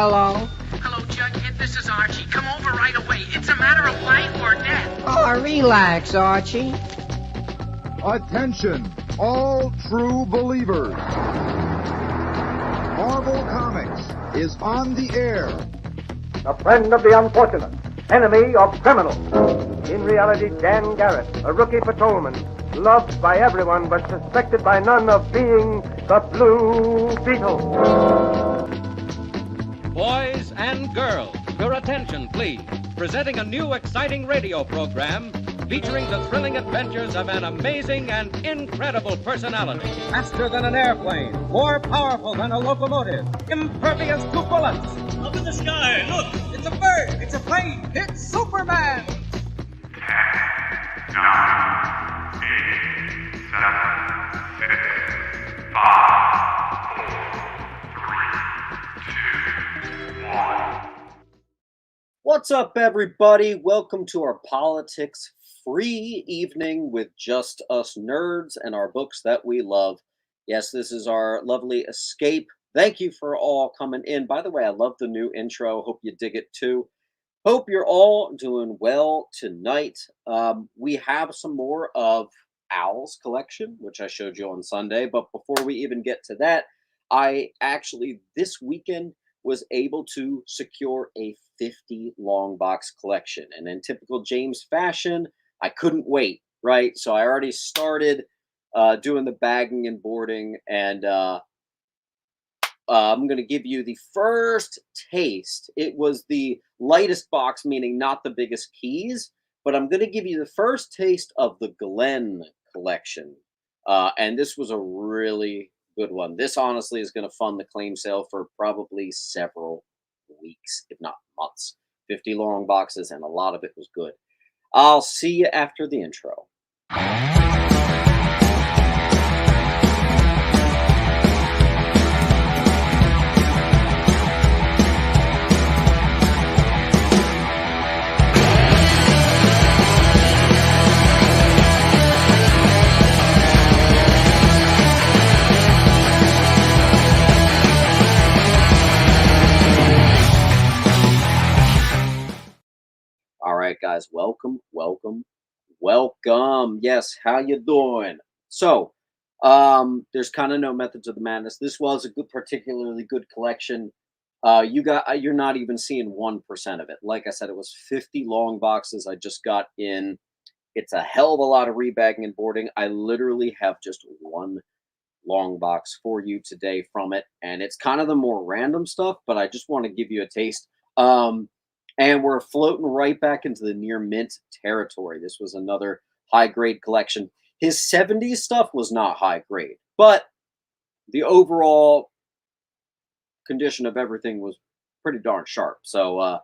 Hello? Hello, Jughead. This is Archie. Come over right away. It's a matter of life or death. Oh, relax, Archie. Attention, all true believers. Marvel Comics is on the air. A friend of the unfortunate, enemy of criminals. In reality, Dan Garrett, a rookie patrolman, loved by everyone but suspected by none of being the Blue Beetle. Boys and girls, your attention, please. Presenting a new exciting radio program featuring the thrilling adventures of an amazing and incredible personality. Faster than an airplane, more powerful than a locomotive, impervious to bullets. Up in the sky, look! It's a bird, it's a plane, it's Superman! 10, 9, 8, 7, 6, 5, 4, 3, 2, 1. What's up, everybody? Welcome to our politics-free evening with just us nerds and our books that we love. Yes, this is our lovely escape. Thank you for all coming in. By the way, I love the new intro. Hope you dig it too. Hope you're all doing well tonight. We have some more of Al's collection, which I showed you on Sunday. But before we even get to that, I actually, this weekend, was able to secure a 50 long box collection. And in typical James fashion, I couldn't wait, right? So I already started doing the bagging and boarding, and I'm going to give you the first taste. It was the lightest box, meaning not the biggest keys, but I'm going to give you the first taste of the Glenn collection. And this was a really good one. This honestly is going to fund the claim sale for probably several weeks, if not months. 50 long boxes, and a lot of it was good. I'll see you after the intro. All right, guys, welcome. Yes, how you doing? So, there's kind of no methods of the madness. This was a good, particularly good collection. You're not even seeing 1% of it. Like I said, it was 50 long boxes I just got in. It's a hell of a lot of rebagging and boarding. I literally have just one long box for you today from it, and it's kind of the more random stuff, but I just want to give you a taste. And we're floating right back into the near mint territory. This was another high-grade collection. His 70s stuff was not high-grade, but the overall condition of everything was pretty darn sharp. So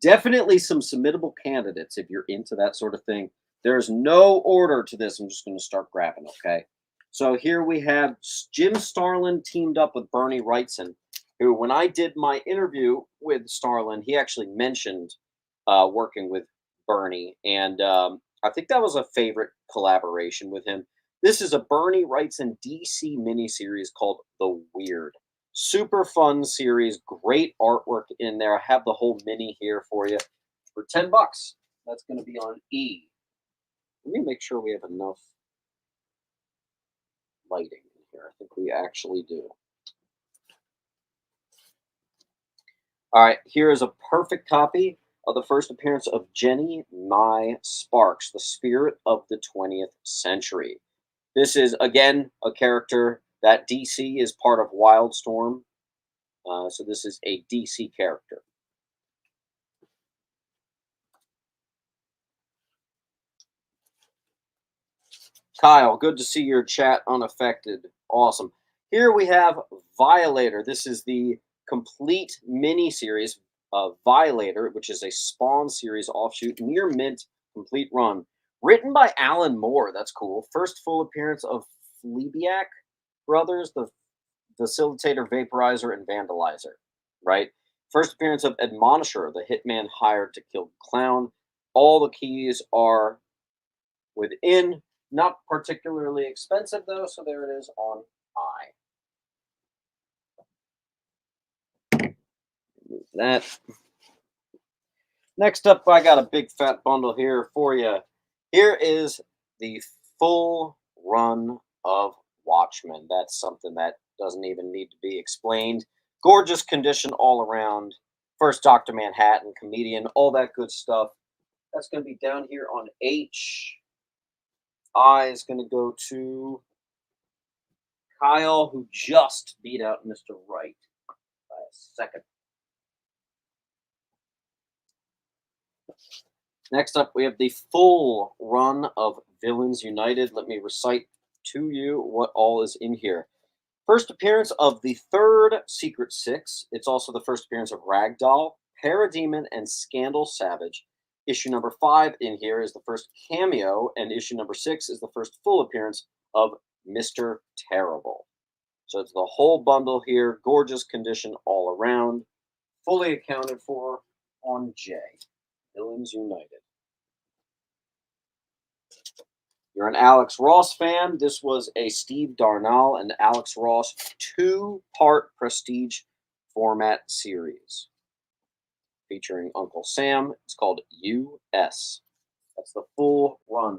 definitely some submittable candidates if you're into that sort of thing. There's no order to this. I'm just going to start grabbing, okay? So here we have Jim Starlin teamed up with Bernie Wrightson, who, when I did my interview with Starlin, he actually mentioned working with Bernie, and I think that was a favorite collaboration with him. This is a Bernie Wrightson DC miniseries called The Weird. Super fun series, great artwork in there. I have the whole mini here for you for $10. That's going to be on E. Let me make sure we have enough lighting in here. I think we actually do. All right, here is a perfect copy of the first appearance of Jenny Nye Sparks, the spirit of the 20th century. This is, again, a character that DC is part of Wildstorm. So this is a DC character. Kyle, good to see your chat unaffected. Awesome. Here we have Violator. This is the complete mini-series of Violator, which is a Spawn series offshoot, near mint, complete run. Written by Alan Moore. That's cool. First full appearance of Fleabiac brothers, the Facilitator, Vaporizer, and Vandalizer, right? First appearance of Admonisher, the hitman hired to kill Clown. All the keys are within. Not particularly expensive, though, so there it is on I. Move that. Next up, I got a big fat bundle here for you. Here is the full run of Watchmen. That's something that doesn't even need to be explained. Gorgeous condition all around. First Dr. Manhattan, comedian, all that good stuff. That's going to be down here on H. I is going to go to Kyle, who just beat out Mr. Wright by a second. Next up, we have the full run of Villains United. Let me recite to you what all is in here. First appearance of the third Secret Six. It's also the first appearance of Ragdoll, Parademon, and Scandal Savage. Issue number 5 in here is the first cameo, and issue number 6 is the first full appearance of Mr. Terrible. So it's the whole bundle here. Gorgeous condition all around. Fully accounted for on J. Villains United. You're an Alex Ross fan. This was a Steve Darnall and Alex Ross 2-part prestige format series featuring Uncle Sam. It's called US. That's the full run.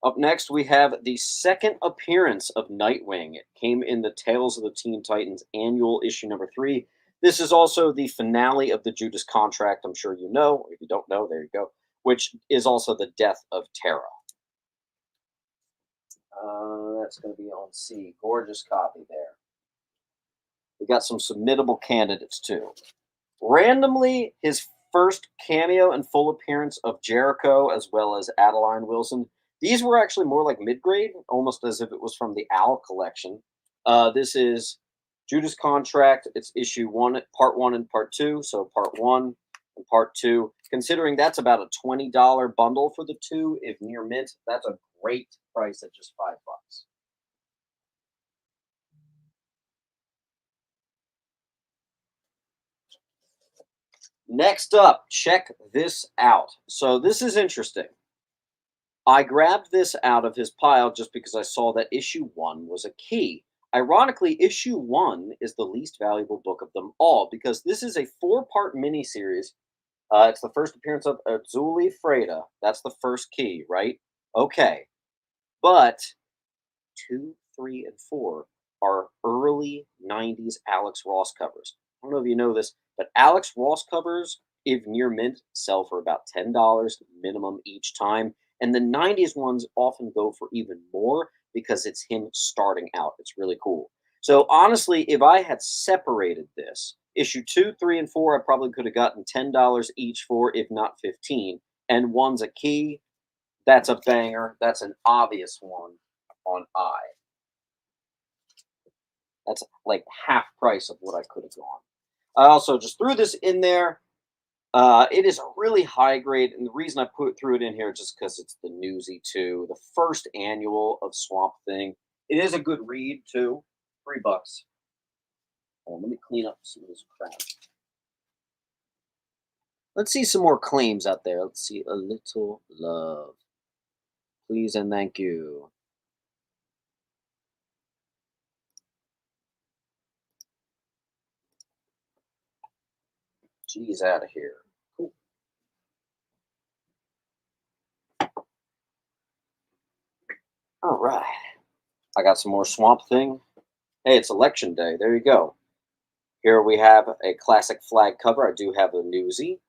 Up next, we have the second appearance of Nightwing. It came in the Tales of the Teen Titans annual issue number 3. This is also the finale of the Judas Contract. I'm sure you know. If you don't know, there you go. Which is also the death of Terra. That's going to be on C. Gorgeous copy there. We got some submittable candidates, too. Randomly, his first cameo and full appearance of Jericho, as well as Adeline Wilson. These were actually more like mid-grade, almost as if it was from the Al collection. This is Judas Contract. It's issue 1, part 1 and part 2. So part 1 and part 2. Considering that's about a $20 bundle for the 2, if near mint, that's a great price at just $5. Next up, check this out. So this is interesting. I grabbed this out of his pile just because I saw that issue 1 was a key. Ironically, issue 1 is the least valuable book of them all because this is a 4-part miniseries. It's the first appearance of Azuli Freda. That's the first key, right? Okay. But 2, 3, and 4 are early 90s Alex Ross covers. I don't know if you know this, but Alex Ross covers, if near mint, sell for about $10 minimum each time. And the 90s ones often go for even more because it's him starting out. It's really cool. So honestly, if I had separated this, issue 2, 3, and 4, I probably could have gotten $10 each for, if not 15. And 1's a key. That's a banger. That's an obvious one on I. That's like half price of what I could have gone. I also just threw this in there. It is a really high grade, and the reason I threw it in here is just because it's the Newsy 2, the first annual of Swamp Thing. It is a good read, too. $3. Oh, let me clean up some of this crap. Let's see some more claims out there. Let's see. A little love. Please and thank you. Geez, out of here. Cool. All right. I got some more Swamp Thing. Hey, it's election day. There you go. Here we have a classic flag cover. I do have a Newsy.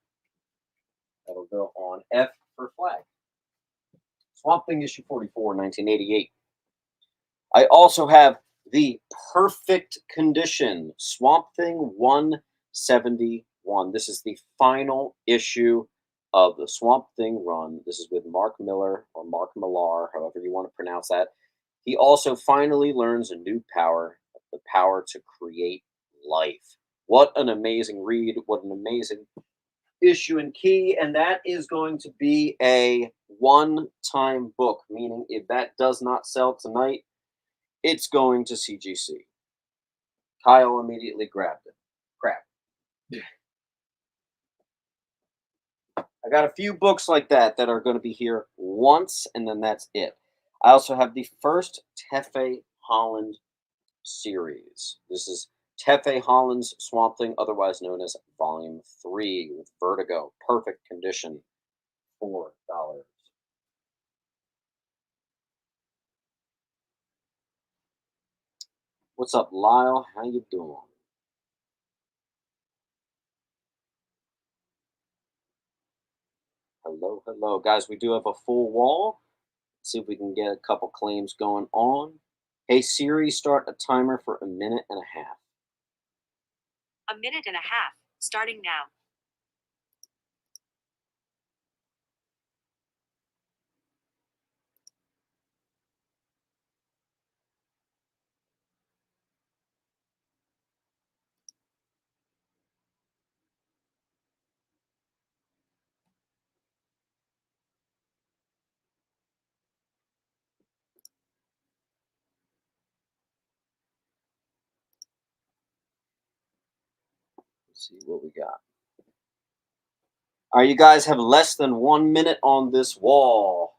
That'll go on F for flag. Swamp Thing issue 44, 1988. I also have the perfect condition Swamp Thing 171. This is the final issue of the Swamp Thing run. This is with Mark Miller or Mark Millar, however you want to pronounce that. He also finally learns a new power, the power to create life. What an amazing read. What an amazing issue and key. And that is going to be a one-time book, meaning if that does not sell tonight, it's going to CGC. Kyle immediately grabbed it. Crap. I got a few books like that are going to be here once, and then that's it. I also have the first Tefe Holland series. This is Tefe Holland's Swamp Thing, otherwise known as Volume 3 with Vertigo. Perfect condition, $4. What's up, Lyle? How you doing? Hello, hello. Guys, we do have a full wall. Let's see if we can get a couple claims going on. Hey, Siri, start a timer for 1.5 minutes. 1.5 minutes, starting now. Let's see what we got. All right, you guys have less than 1 minute on this wall.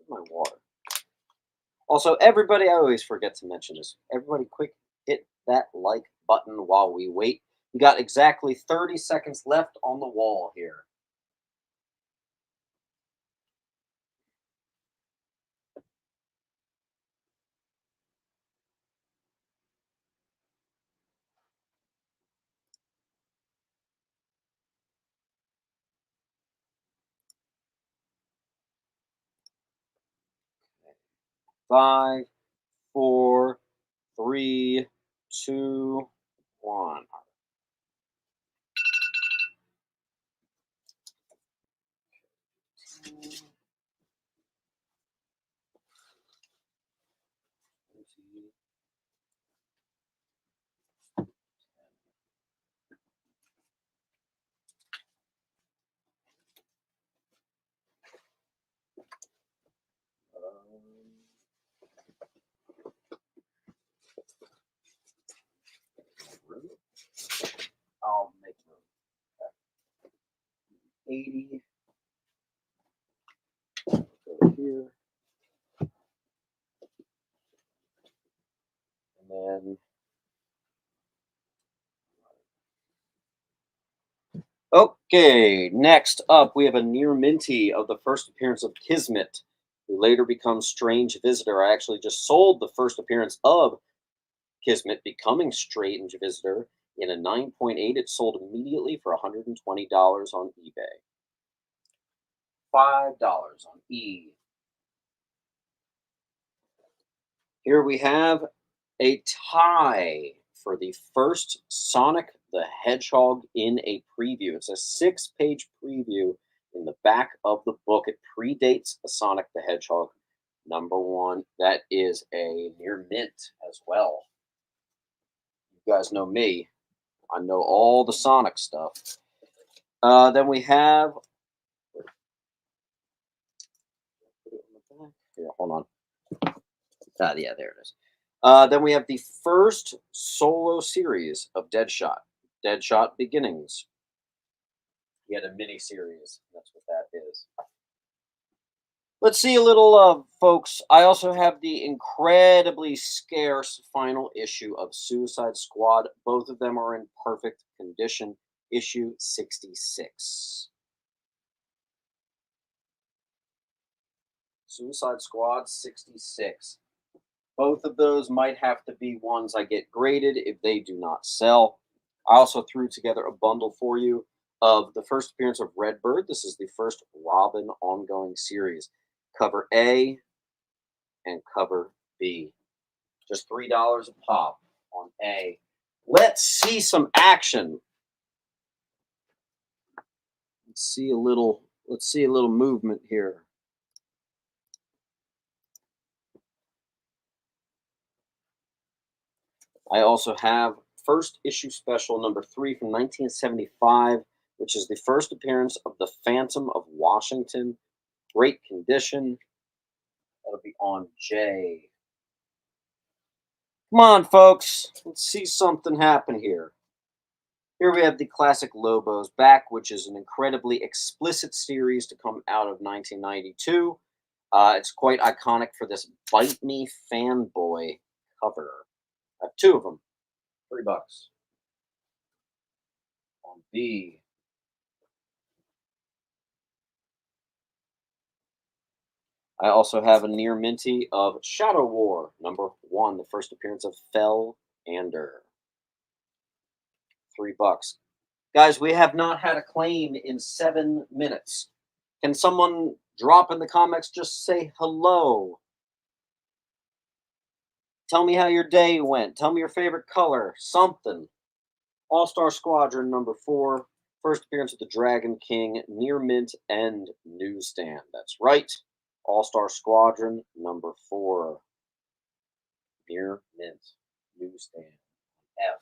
My water. Also, everybody, I always forget to mention this. Everybody, quick hit that like button while we wait. We got exactly 30 seconds left on the wall here. Five, 4, 3, 2, 1. I'll make room. 80. Go here. And then. Okay, next up we have a near minty of the first appearance of Kismet, who later becomes Strange Visitor. I actually just sold the first appearance of Kismet becoming Strange Visitor in a 9.8. It sold immediately for $120 on eBay. $5 on E. Here we have a tie for the first Sonic the Hedgehog in a preview. It's a 6-page preview in the back of the book. It predates a Sonic the Hedgehog #1. That is a near mint as well. You guys know me. I know all the Sonic stuff. Then we have... Here, hold on. Yeah, there it is. Then we have the first solo series of Deadshot. Deadshot Beginnings. He had a mini-series. That's what that is. Let's see a little, folks. I also have the incredibly scarce final issue of Suicide Squad. Both of them are in perfect condition. Issue 66. Suicide Squad 66. Both of those might have to be ones I get graded if they do not sell. I also threw together a bundle for you of the first appearance of Redbird. This is the first Robin ongoing series. Cover A and cover B. Just $3 a pop on A. Let's see some action. Let's see a little movement here. I also have first issue special #3 from 1975, which is the first appearance of the Phantom of Washington. Great condition. That'll be on J. Come on, folks. Let's see something happen here. Here we have the classic Lobos back, which is an incredibly explicit series to come out of 1992. It's quite iconic for this Bite Me Fanboy cover. I have two of them. $3 on B. I also have a near minty of Shadow War #1, the first appearance of Fell Ander. $3. Guys, we have not had a claim in 7 minutes. Can someone drop in the comments, just say hello? Tell me how your day went. Tell me your favorite color. Something. All-Star Squadron #4. First appearance of the Dragon King, near mint and newsstand. That's right. All-Star Squadron #4. Near mint. Newsstand. F.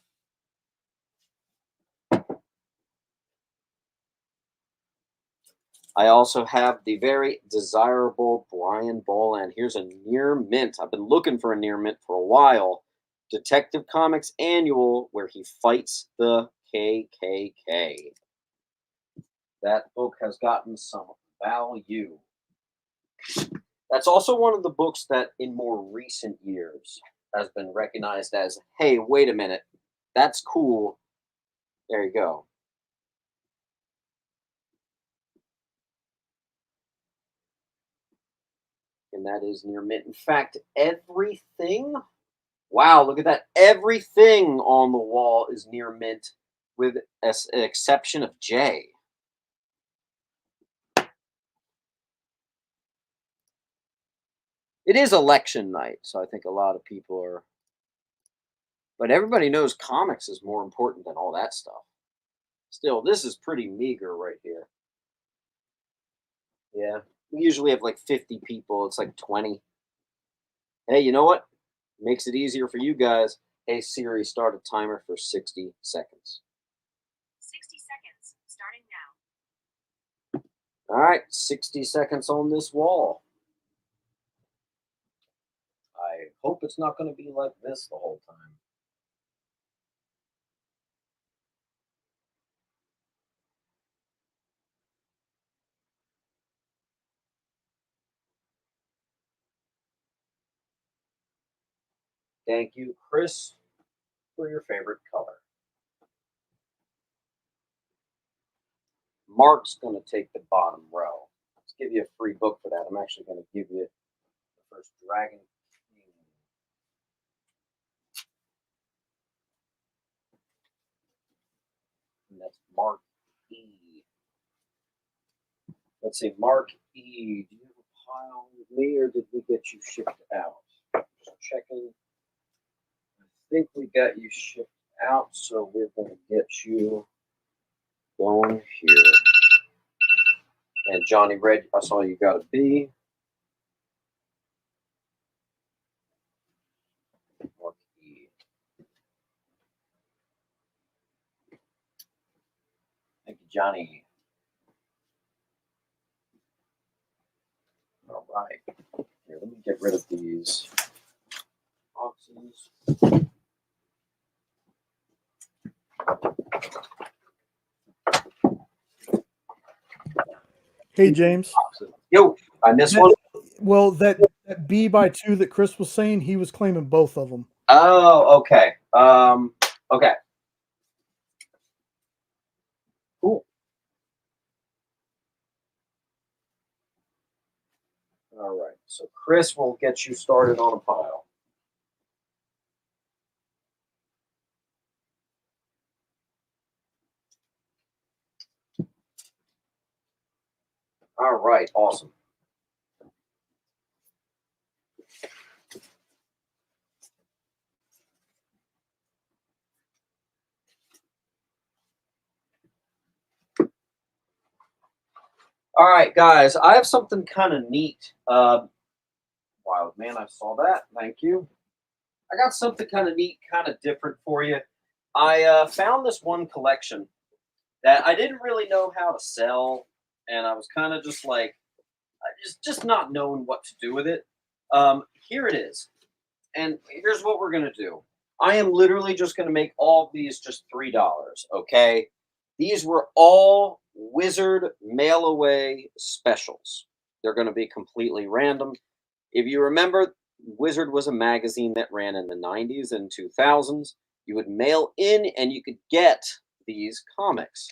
I also have the very desirable Brian Boland. Here's a near mint. I've been looking for a near mint for a while. Detective Comics Annual, where he fights the KKK. That book has gotten some value. That's also one of the books that in more recent years has been recognized as, hey, wait a minute, that's cool. There you go. And that is near mint. In fact, everything, wow, look at that. Everything on the wall is near mint with an exception of J. It is election night, so I think a lot of people are, but everybody knows comics is more important than all that stuff. Still, this is pretty meager right here. Yeah, we usually have like 50 people. It's like 20. Hey, you know what? Makes it easier for you guys. Hey, Siri, start a timer for 60 seconds. 60 seconds, starting now. All right, 60 seconds on this wall. I hope it's not going to be like this the whole time. Thank you, Chris, for your favorite color. Mark's going to take the bottom row. Let's give you a free book for that. I'm actually going to give you the first Dragon King. And that's Mark E. Let's see, Mark E. Do you have a pile with me, or did we get you shipped out? Just checking. I think we got you shipped out, so we're going to get you going here. And Johnny Red, I saw you got a B. Mark E. Thank you, Johnny. All right. Here, let me get rid of these boxes. Hey, James. Yo, I missed one. Well, that B by 2 that Chris was saying, he was claiming both of them. Oh, okay. Okay. Cool. All right. So Chris will get you started on a pile. All right. Awesome. All right, guys. I have something kind of neat. Wow, man, I saw that. Thank you. I got something kind of neat, kind of different for you. I found this one collection that I didn't really know how to sell, and I was kind of just like, just not knowing what to do with it. Here it is. and here's what we're going to do. I am literally just going to make all of these just $3, okay? These were all Wizard mail-away specials. They're going to be completely random. If you remember, Wizard was a magazine that ran in the 90s and 2000s. You would mail in and you could get these comics.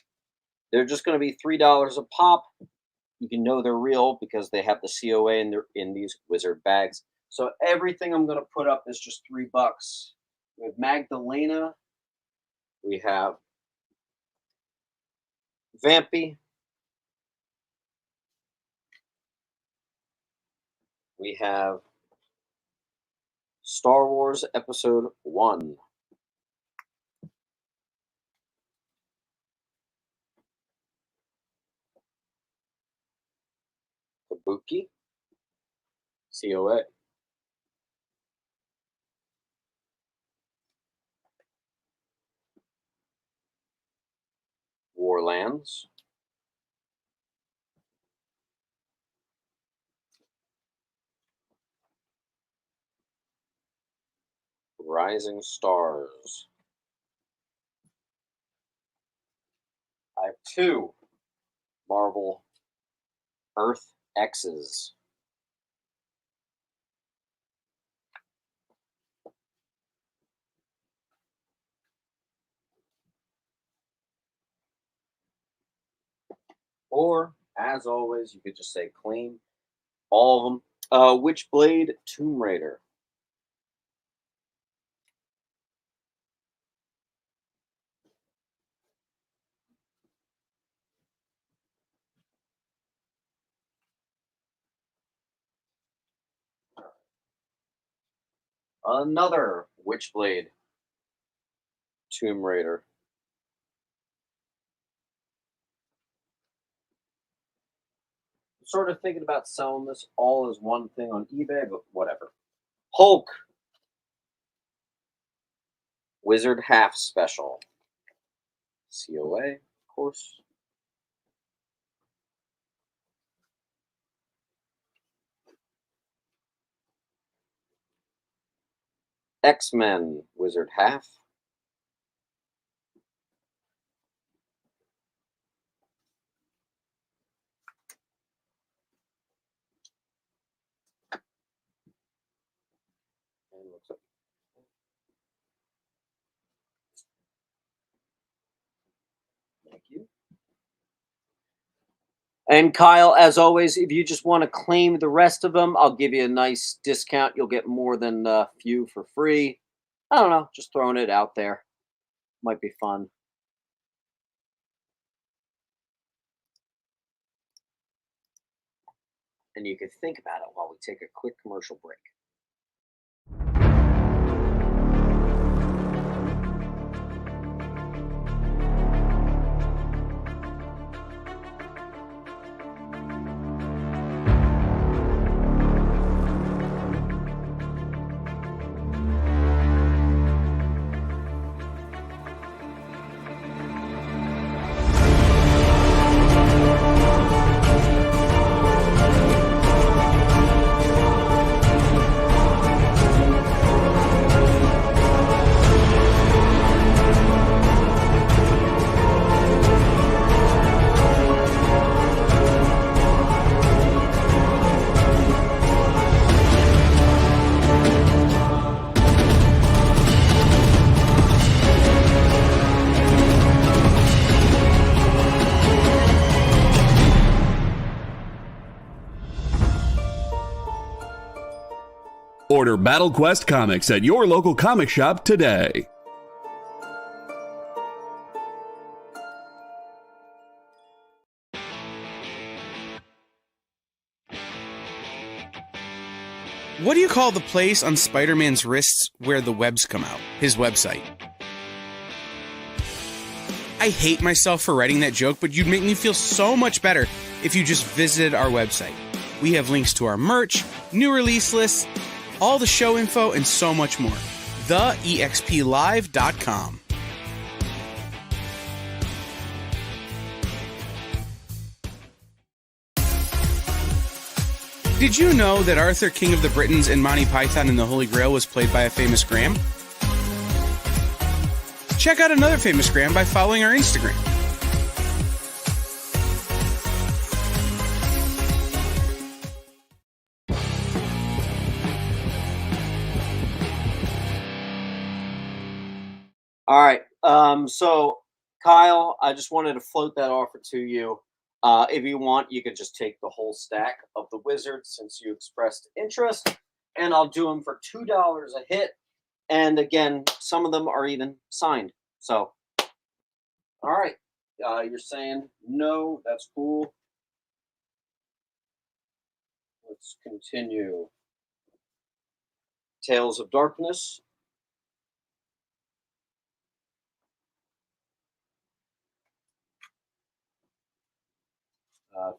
They're just going to be $3 a pop. You can know they're real because they have the COA and they're in these Wizard bags. So everything I'm going to put up is just $3. We have Magdalena. We have Vampy. We have Star Wars Episode 1. Kabuki. COA. Warlands. Rising Stars. I have 2 Marvel Earth X's. Or, as always, you could just say claim all of them. Witchblade Tomb Raider. Another Witchblade Tomb Raider. I'm sort of thinking about selling this all as one thing on eBay, but whatever. Hulk Wizard Half Special. COA, of course. X-Men Wizard Half. Thank you. And Kyle, as always, if you just want to claim the rest of them, I'll give you a nice discount. You'll get more than a few for free. I don't know, just throwing it out there. Might be fun. And you can think about it while we take a quick commercial break. Order Battle Quest comics at your local comic shop today. What do you call the place on Spider-Man's wrists where the webs come out? His website. I hate myself for writing that joke, but you'd make me feel so much better if you just visited our website. We have links to our merch, new release lists, all the show info, and so much more. TheEXPLive.com. Did you know that Arthur, King of the Britons, in Monty Python and the Holy Grail was played by a famous Graham? Check out another famous Graham by following our Instagram. All right. So, Kyle, I just wanted to float that offer to you. If you want, you could just take the whole stack of the Wizards since you expressed interest, and I'll do them for $2 a hit. And again, some of them are even signed. So, all right. You're saying no. That's cool. Let's continue. Tales of Darkness.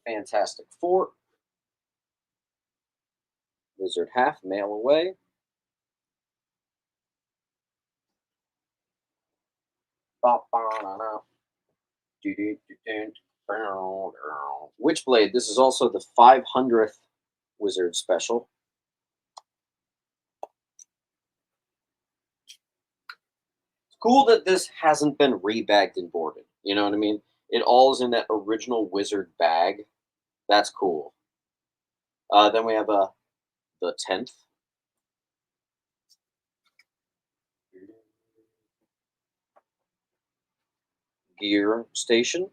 Fantastic Four. Wizard half, mail away. Witchblade. This is also the 500th Wizard special. It's cool that this hasn't been rebagged and boarded. You know what I mean? It all is in that original Wizard bag. That's cool. Then we have the 10th. Gear Station.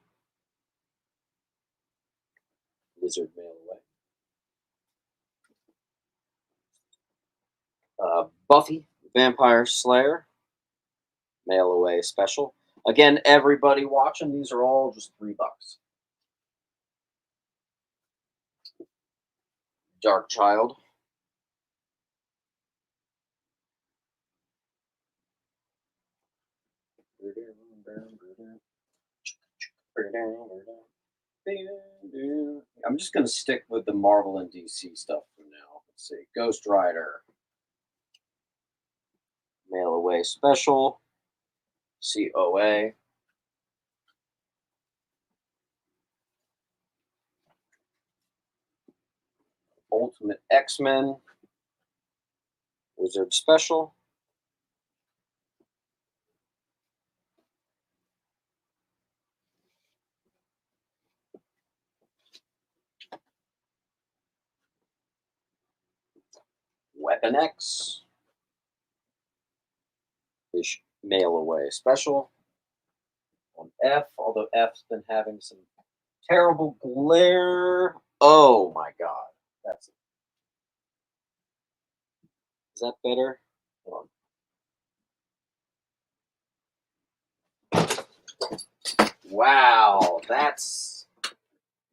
Wizard mail away. Buffy Vampire Slayer. Mail away special. Again, everybody watching, these are all just $3. Dark Child. I'm just going to stick with the Marvel and DC stuff for now. Let's see. Ghost Rider. Mail away special. COA. Ultimate X-Men. Wizard special. Weapon X. Is mail away special. On F, although F's been having some terrible glare. Oh my god. That's it. Is that better? Hold on. Wow, that's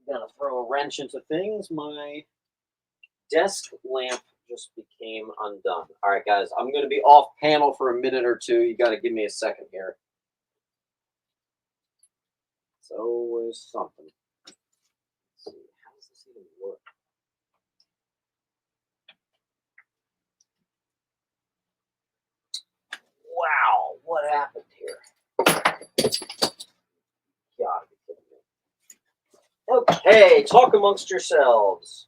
gonna throw a wrench into things. My desk lamp just became undone. All right, guys, I'm going to be off panel for a minute or two. You got to give me a second here. It's always something. Let's see, how does this even work? Wow, what happened here? You gotta be kidding me. Okay, talk amongst yourselves.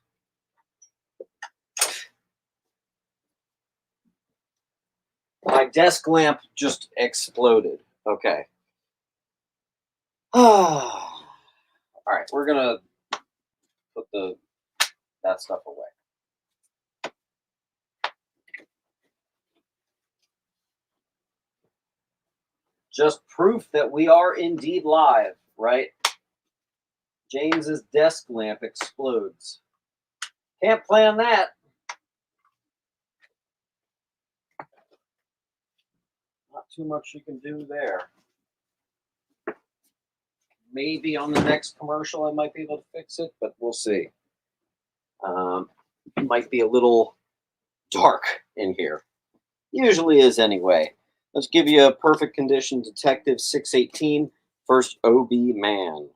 My desk lamp just exploded. Okay. All right, we're gonna put that stuff away. Just proof that we are indeed live, right? James's desk lamp explodes. Can't plan that. Not too much you can do there. Maybe on the next commercial I might be able to fix it, but we'll see. It might be a little dark in here. Usually is anyway. Let's give you a perfect condition Detective 618, first OB Man.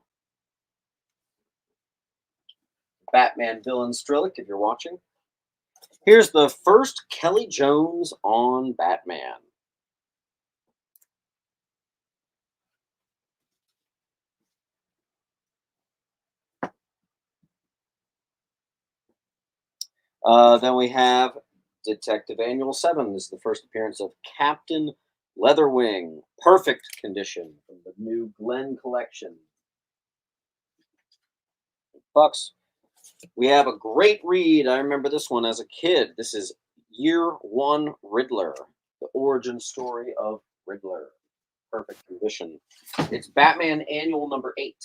Batman villain Strillick, if you're watching. Here's the first Kelly Jones on Batman. Then we have Detective Annual 7. This is the first appearance of Captain Leatherwing. Perfect condition from the new Glen collection. $8. We have a great read. I remember this one as a kid. This is Year 1 Riddler, the origin story of Riddler. Perfect condition. It's Batman Annual number 8.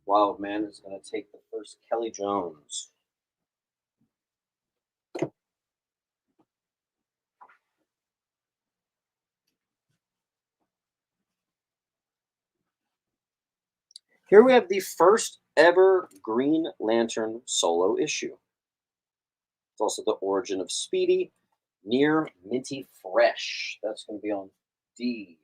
Wild Man is going to take the first Kelly Jones. Here we have the first ever Green Lantern solo issue. It's also the origin of Speedy, Near Minty Fresh. That's going to be on D.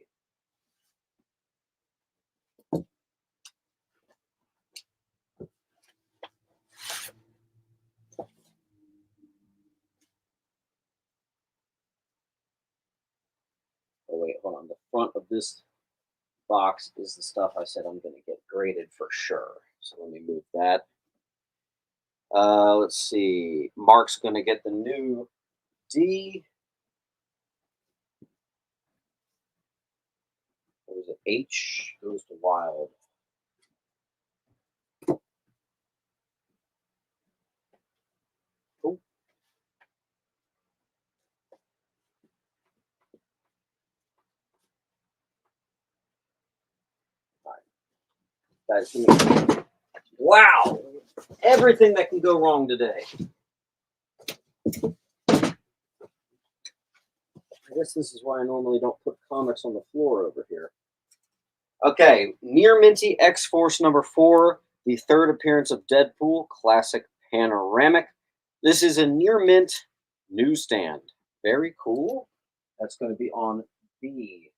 Oh, wait, hold on. The front of this box is the stuff I said I'm going to get graded for sure. So let me move that. Let's see. Mark's going to get the new D. What is it? H goes to Wild. Oh. That's me. Wow! Everything that can go wrong today. I guess this is why I normally don't put comics on the floor over here. Okay, Near Minty X-Force number 4, the third appearance of Deadpool, classic panoramic. This is a Near Mint newsstand. Very cool. That's going to be on B.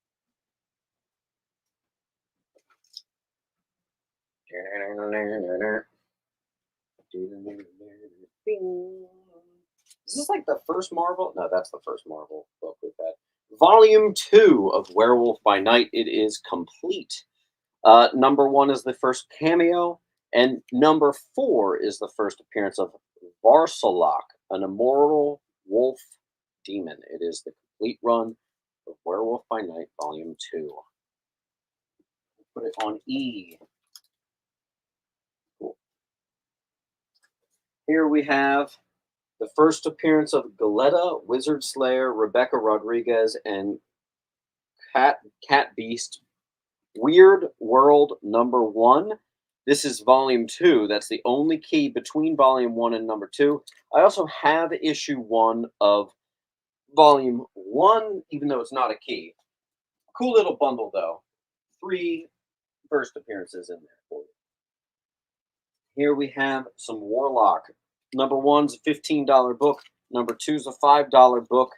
Is this like the first Marvel? No, that's the first Marvel book we've had. Volume 2 of Werewolf by Night. It is complete. Number 1 is the first cameo, and number 4 is the first appearance of Warlock, an immortal wolf demon. It is the complete run of Werewolf by Night, Volume 2. Put it on E. Cool. Here we have the first appearance of Galetta, Wizard Slayer, Rebecca Rodriguez, and Cat Beast. Weird World number 1. This is volume 2. That's the only key between volume 1 and number 2. I also have issue 1 of volume 1, even though it's not a key. Cool little bundle, though. 3 first appearances in there for you. Here we have some Warlock. Number 1's a $15 book. Number 2's a $5 book.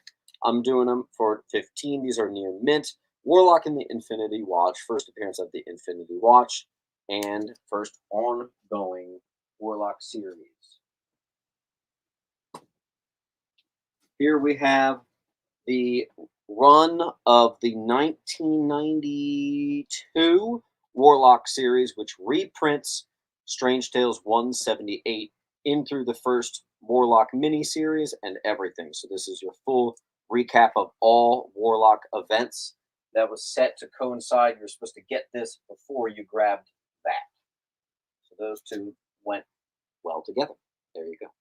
I'm doing them for $15. These are near mint. Warlock in the Infinity Watch. First appearance of the Infinity Watch. And first ongoing Warlock series. Here we have the run of the 1992 Warlock series, which reprints Strange Tales 178 in through the first Warlock miniseries and everything. So this is your full recap of all Warlock events that was set to coincide. You're supposed to get this before you grabbed that. So those two went well together. There you go.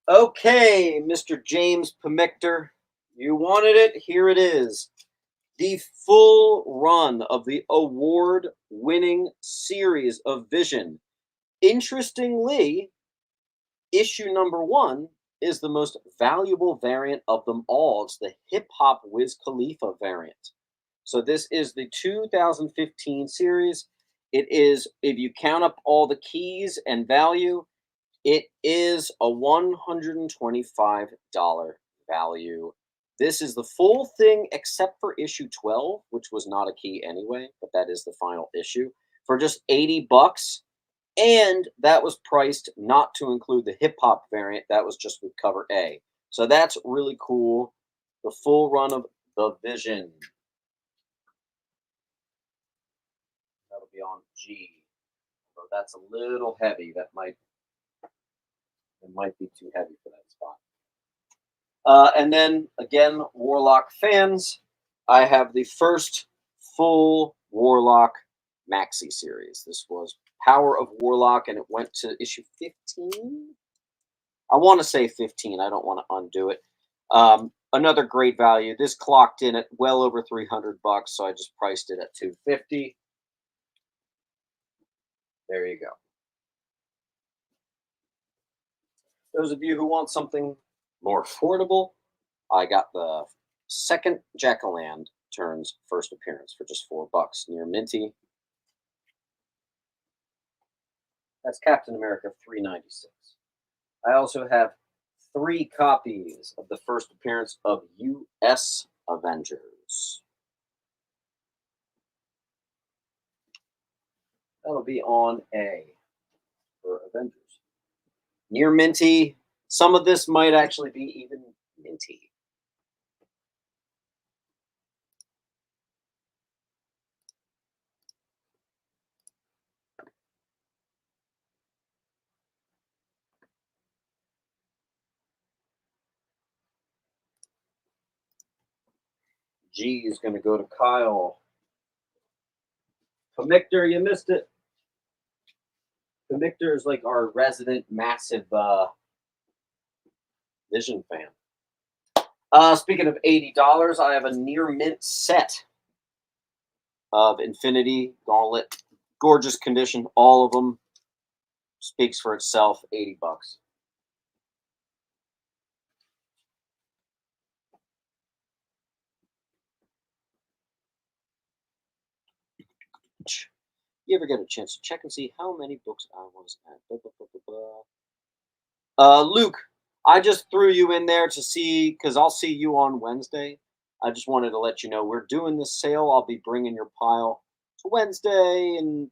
Okay, Mr. James Pemictor, you wanted it. Here it is. The full run of the award-winning series of Vision. Interestingly, issue number 1 is the most valuable variant of them all. It's the hip-hop Wiz Khalifa variant. So this is the 2015 series. It is, if you count up all the keys and value, it is a $125 value. This is the full thing except for issue 12, which was not a key anyway, but that is the final issue, for just $80. And that was priced not to include the hip-hop variant. That was just with cover A. So that's really cool. The full run of The Vision. That'll be on G. So that's a little heavy. It might be too heavy for that spot. And then again, Warlock fans, I have the first full Warlock maxi series. This was Power of Warlock, and it went to issue 15. I want to say 15. I don't want to undo it. Another great value. This clocked in at well over $300, so I just priced it at $250. There you go. Those of you who want something more affordable, I got the second Jack-O-Lantern's first appearance for just $4 near Minty. That's Captain America 396. I also have 3 copies of the first appearance of U.S. Avengers. That'll be on A for Avengers. Near Minty. Some of this might actually be even minty. G is going to go to Kyle. Comictor, you missed it. Comictor is like our resident massive Vision fan. Speaking of $80, I have a near mint set of Infinity Gauntlet. Gorgeous condition, all of them. Speaks for itself, $80. You ever get a chance to check and see how many books I was at? Luke, I just threw you in there to see, because I'll see you on Wednesday. I just wanted to let you know we're doing this sale. I'll be bringing your pile to Wednesday, and,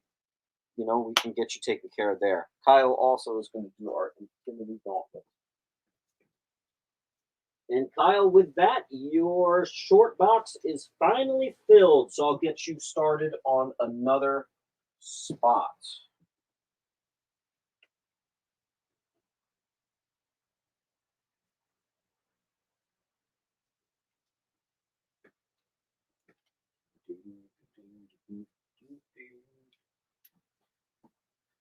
you know, we can get you taken care of there. Kyle also is going to do our Infinity Gauntlet. And Kyle, with that, your short box is finally filled, so I'll get you started on another spot.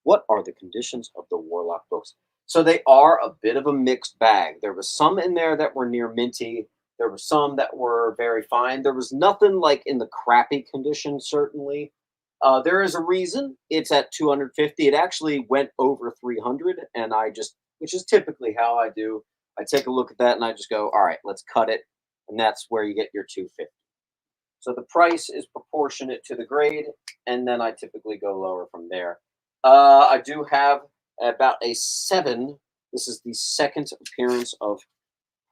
What are the conditions of the Warlock books? So they are a bit of a mixed bag. There was some in there that were near minty. There were some that were very fine. There was nothing like in the crappy condition, certainly. There is a reason it's at 250. It actually went over 300, and I just, which is typically how I do. I take a look at that and I just go, all right, let's cut it. And that's where you get your 250. So the price is proportionate to the grade, and then I typically go lower from there. I do have about a 7. This is the second appearance of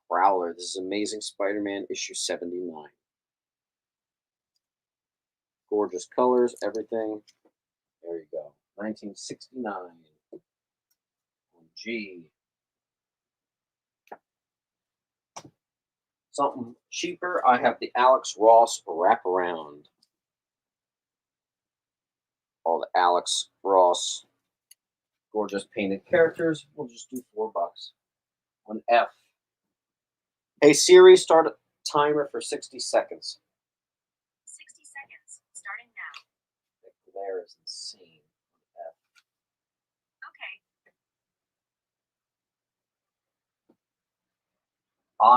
Prowler. This is Amazing Spider-Man issue 79. Gorgeous colors, everything. There you go. 1969 on G. Something cheaper, I have the Alex Ross wraparound. All the Alex Ross gorgeous painted characters. We'll just do $4 on F. Hey Siri, start a timer for 60 seconds. 60 seconds, starting now. The glare is insane on F.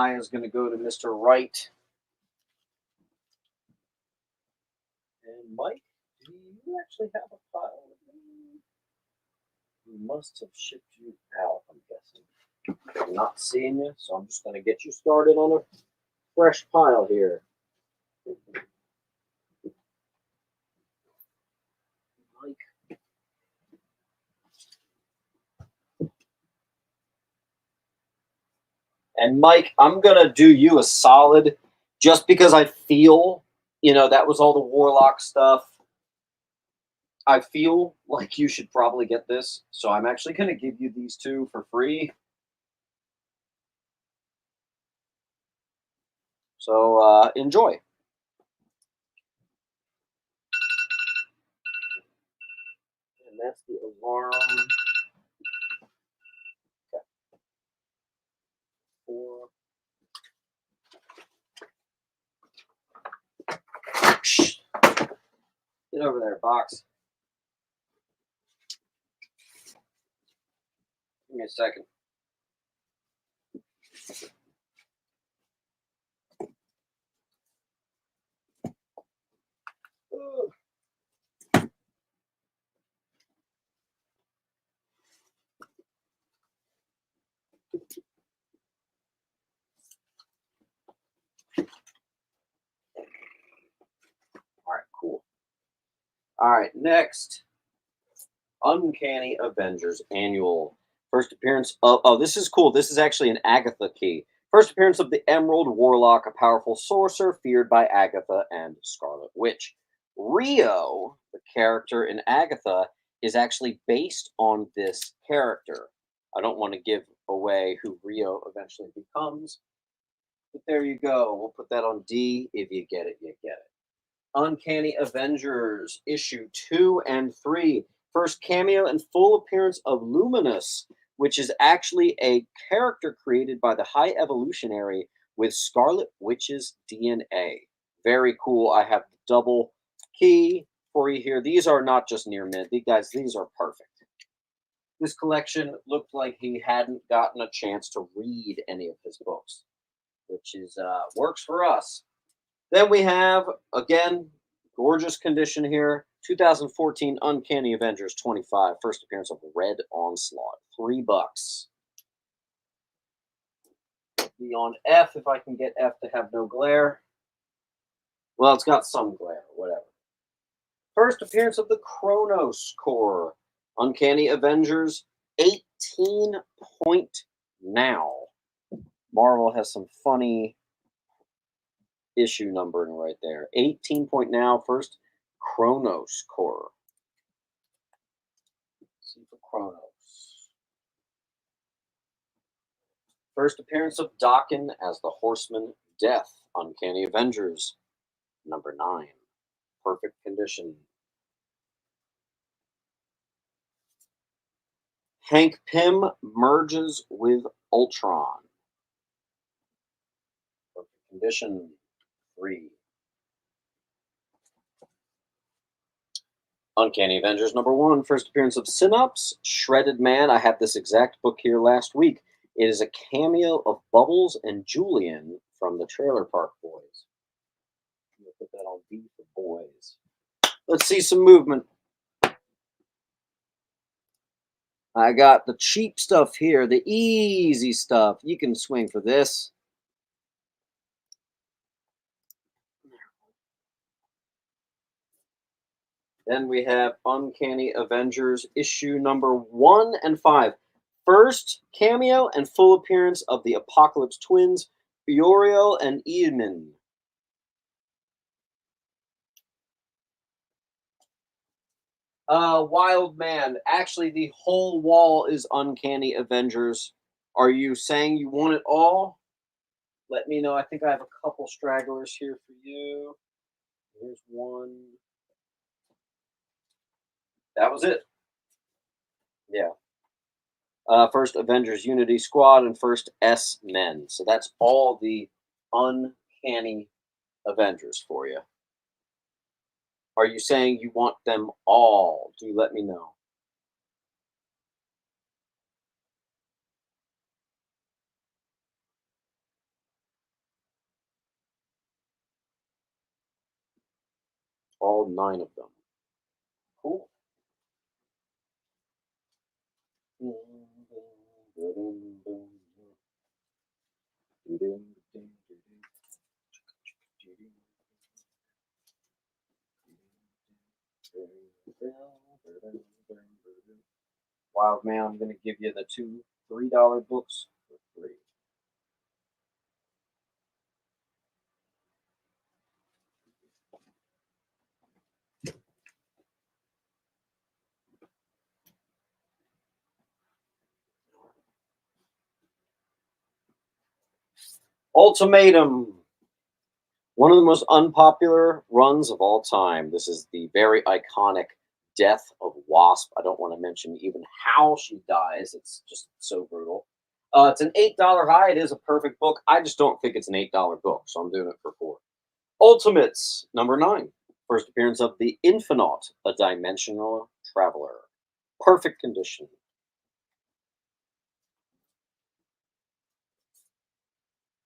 Okay. I is going to go to Mr. Wright. And Mike, do you actually have a file with me? We must have shipped you out, I'm guessing. I'm not seeing you, so I'm just going to get you started on a fresh pile here. Mike. And Mike, I'm going to do you a solid just because I feel, you know, that was all the Warlock stuff. I feel like you should probably get this, so I'm actually going to give you these two for free. So enjoy. that's the alarm. Okay. 4. Shh. Get over there, box. Give me a second. Ugh. All right, cool. All right, next. Uncanny Avengers Annual. First appearance of... Oh, this is cool. This is actually an Agatha key. First appearance of the Emerald Warlock, a powerful sorcerer feared by Agatha and Scarlet Witch. Rio, the character in Agatha, is actually based on this character. I don't want to give away who Rio eventually becomes, but there you go. We'll put that on D. If you get it, you get it. Uncanny Avengers issue 2 and 3. First cameo and full appearance of Luminous, which is actually a character created by the High Evolutionary with Scarlet Witch's DNA. Very cool. I have the double key for you here. These are not just near mint. These are perfect. This collection looked like he hadn't gotten a chance to read any of his books, which is works for us. Then we have, again, gorgeous condition here, 2014 Uncanny Avengers 25, first appearance of Red Onslaught, $3. Be on F if I can get F to have no glare. Well, it's got some glare, whatever. First appearance of the Kronos Core, Uncanny Avengers 18 point now. Marvel has some funny issue numbering right there. 18 point now, first Kronos Core. Let's see for Kronos. First appearance of Daken as the Horseman Death, Uncanny Avengers, number 9. Perfect condition. Hank Pym merges with Ultron. Perfect condition. 3. Uncanny Avengers number 1, first appearance of Synops, Shredded Man. I had this exact book here last week. It is a cameo of Bubbles and Julian from the Trailer Park Boys. I'm going to put that on B for boys. Let's see some movement. I got the cheap stuff here, the easy stuff. You can swing for this. Then we have Uncanny Avengers issue number 1 and 5. First cameo and full appearance of the Apocalypse twins, Fiorio and Eamon. Wild Man. Actually, the whole wall is Uncanny Avengers. Are you saying you want it all? Let me know. I think I have a couple stragglers here for you. Here's one. That was it. Yeah. First Avengers Unity Squad and first S-Men. So that's all the Uncanny Avengers for you. Are you saying you want them all? Do let me know. All 9 of them. Cool. Wild Man, I'm going to give you the 2 $3 books for free. Ultimatum. One of the most unpopular runs of all time. This is the very iconic death of Wasp. I don't want to mention even how she dies. It's just so brutal. It's an $8 high. It is a perfect book. I just don't think it's an $8 book, so I'm doing it for $4. Ultimates, number 9. First appearance of the Infinite, a dimensional traveler. Perfect condition.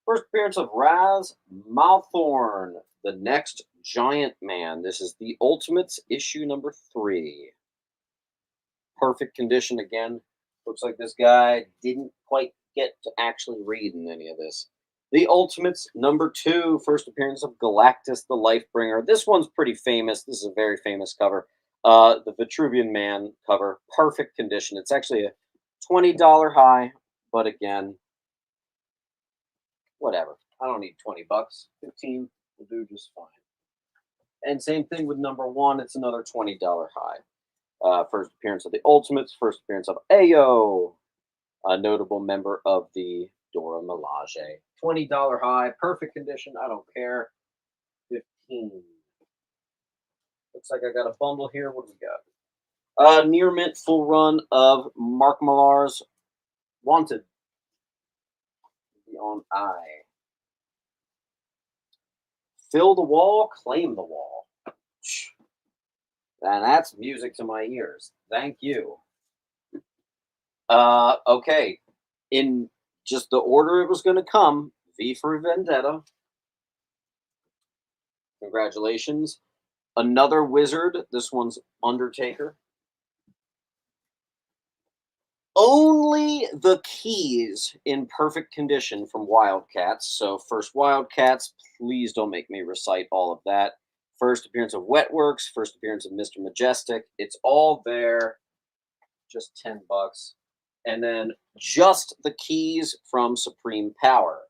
First appearance of Raz Malthorn, the next giant man. This is the Ultimates, issue number 3. Perfect condition again. Looks like this guy didn't quite get to actually read in any of this. The Ultimates, number 2. First appearance of Galactus, the Lifebringer. This one's pretty famous. This is a very famous cover. The Vitruvian Man cover. Perfect condition. It's actually a $20 high, but again, whatever. I don't need 20 bucks. 15 will do just fine. And same thing with number 1. It's another $20 high. First appearance of the Ultimates. First appearance of Ayo, a notable member of the Dora Milaje. $20 high. Perfect condition. I don't care. 15. Looks like I got a bundle here. What do we got? Near mint full run of Mark Millar's Wanted. On I. Fill the wall, claim the wall. And that's music to my ears. Thank you. Okay. In just the order it was going to come, V for Vendetta. Congratulations. Another Wizard. This one's Undertaker. Only the keys in perfect condition from Wildcats. So first Wildcats, please don't make me recite all of that. First appearance of Wetworks, first appearance of Mr. Majestic. It's all there. Just 10 bucks. And then just the keys from Supreme Power.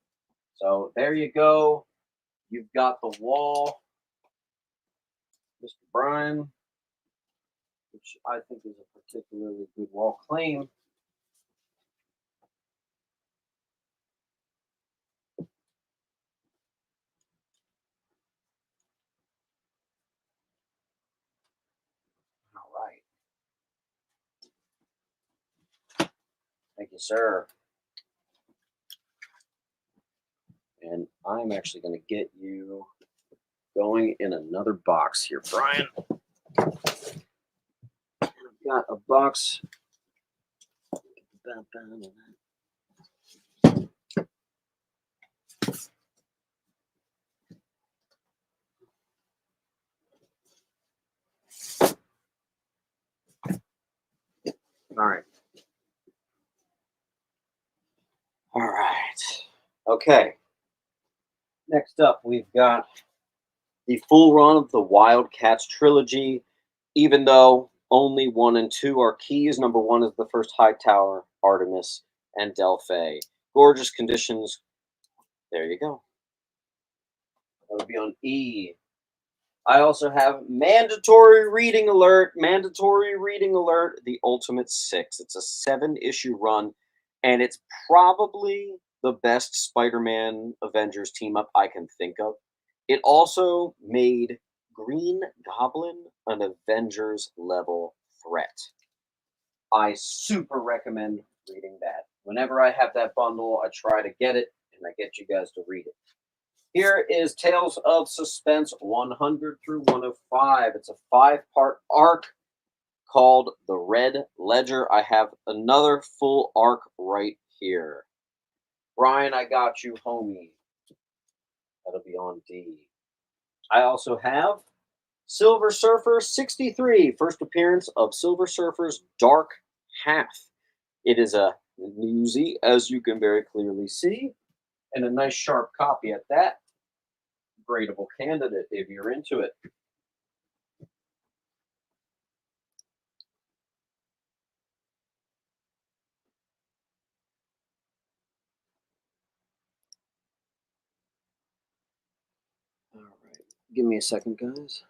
So there you go. You've got the wall. Mr. Brian, which I think is a particularly good wall claim. Thank you, sir. And I'm actually going to get you going in another box here, Brian. I've got a box. All right. All right. Okay. Next up, we've got the full run of the Wildcats trilogy. Even though only 1 and 2 are keys, number 1 is the first Hightower, Artemis, and Delphi. Gorgeous conditions. There you go. That would be on E. I also have mandatory reading alert. Mandatory reading alert. The Ultimate 6. It's a 7-issue run, and it's probably the best Spider-Man Avengers team up I can think of. It also made Green Goblin an Avengers level threat. I super recommend reading that. Whenever I have that bundle, I try to get it, and I get you guys to read it. Here is Tales of Suspense 100 through 105. It's a 5-part arc called The Red Ledger. I have another full arc right here. Brian, I got you, homie. That'll be on D. I also have Silver Surfer 63. First appearance of Silver Surfer's Dark Half. It is a newsie, as you can very clearly see, and a nice sharp copy at that. Gradable candidate if you're into it. All right, give me a second, guys.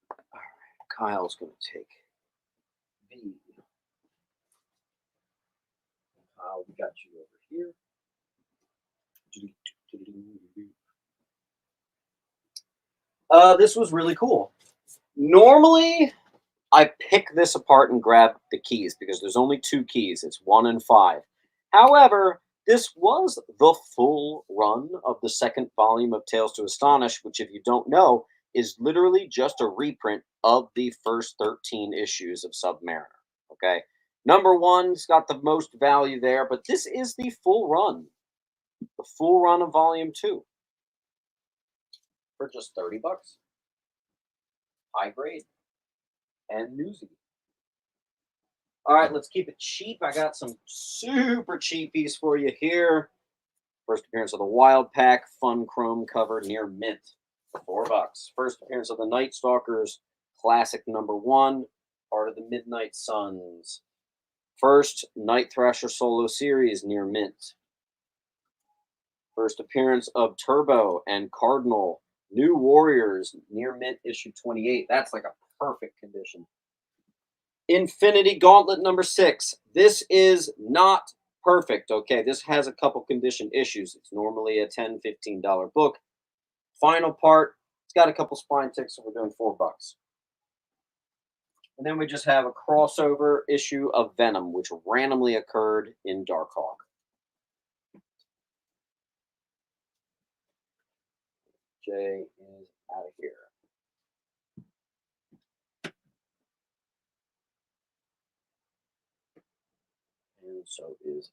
All right, Kyle's going to take B. Kyle, we got you over here. This was really cool. Normally, I pick this apart and grab the keys because there's only 2 keys. It's 1 and 5. However, this was the full run of the second volume of Tales to Astonish, which, if you don't know, is literally just a reprint of the first 13 issues of Submariner. Okay? Number 1's got the most value there, but this is the full run. The full run of Volume 2. For just $30. High grade. And newsy. All right, let's keep it cheap. I got some super cheapies for you here. First appearance of the Wild Pack, fun chrome cover, near mint, for $4. First appearance of the Night Stalkers, classic number 1, part of the Midnight Suns. First Night Thrasher solo series, near mint. First appearance of Turbo and Cardinal, New Warriors, near mint, issue 28. That's like a perfect condition. Infinity Gauntlet number 6. This is not perfect, okay? This has a couple condition issues. It's normally a $10, $15 book. Final part, it's got a couple spine ticks, so we're doing $4. And then we just have a crossover issue of Venom, which randomly occurred in Darkhawk. Jay is out of here. And so is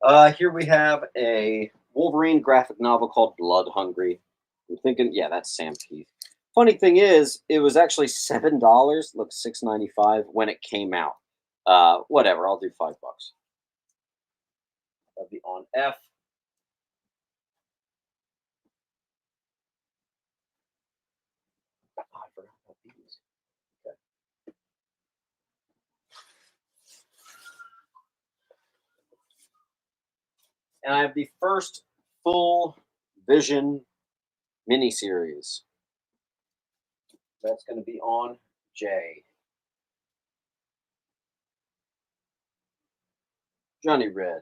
F. Here we have a Wolverine graphic novel called Blood Hungry. I'm thinking, yeah, that's Sam Keith. Funny thing is, it was actually $7, look, $6.95 when it came out. Whatever, I'll do $5. That'll be on F. Oh, I forgot about these. Okay. And I have the first full Vision miniseries. That's going to be on J. Johnny Red.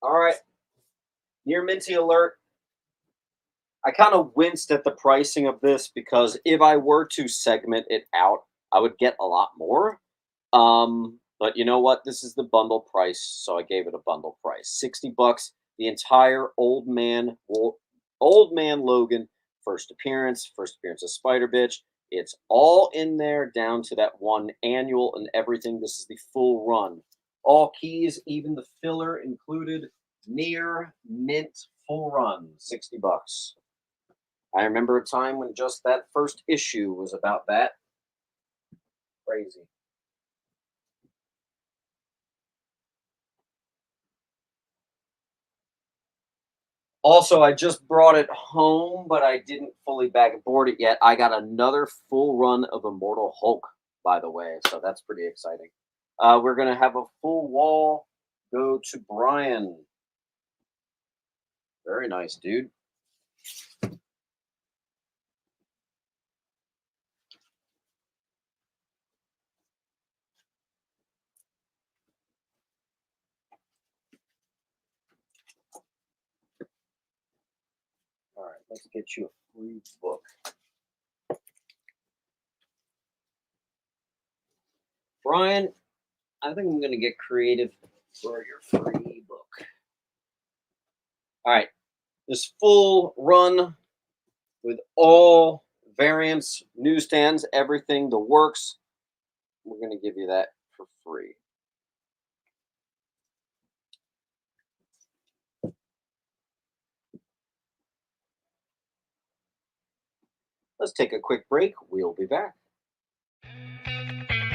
All right. Near minty alert. I kind of winced at the pricing of this because if I were to segment it out, I would get a lot more. But you know what? This is the bundle price, so I gave it a bundle price. $60. The entire Old Man Logan first appearance of Spider Bitch. It's all in there down to that one annual and everything. This is the full run. All keys, even the filler included. Near mint full run, $60. I remember a time when just that first issue was about that. Crazy. Also, I just brought it home, but I didn't fully bag and board it yet. I got another full run of Immortal Hulk, by the way, so that's pretty exciting. We're going to have a full wall go to Brian. Very nice, dude. All right, let's get you a free book. Brian, I think I'm going to get creative for your free book. All right, this full run with all variants, newsstands, everything, the works, we're going to give you that for free. Let's take a quick break. We'll be back.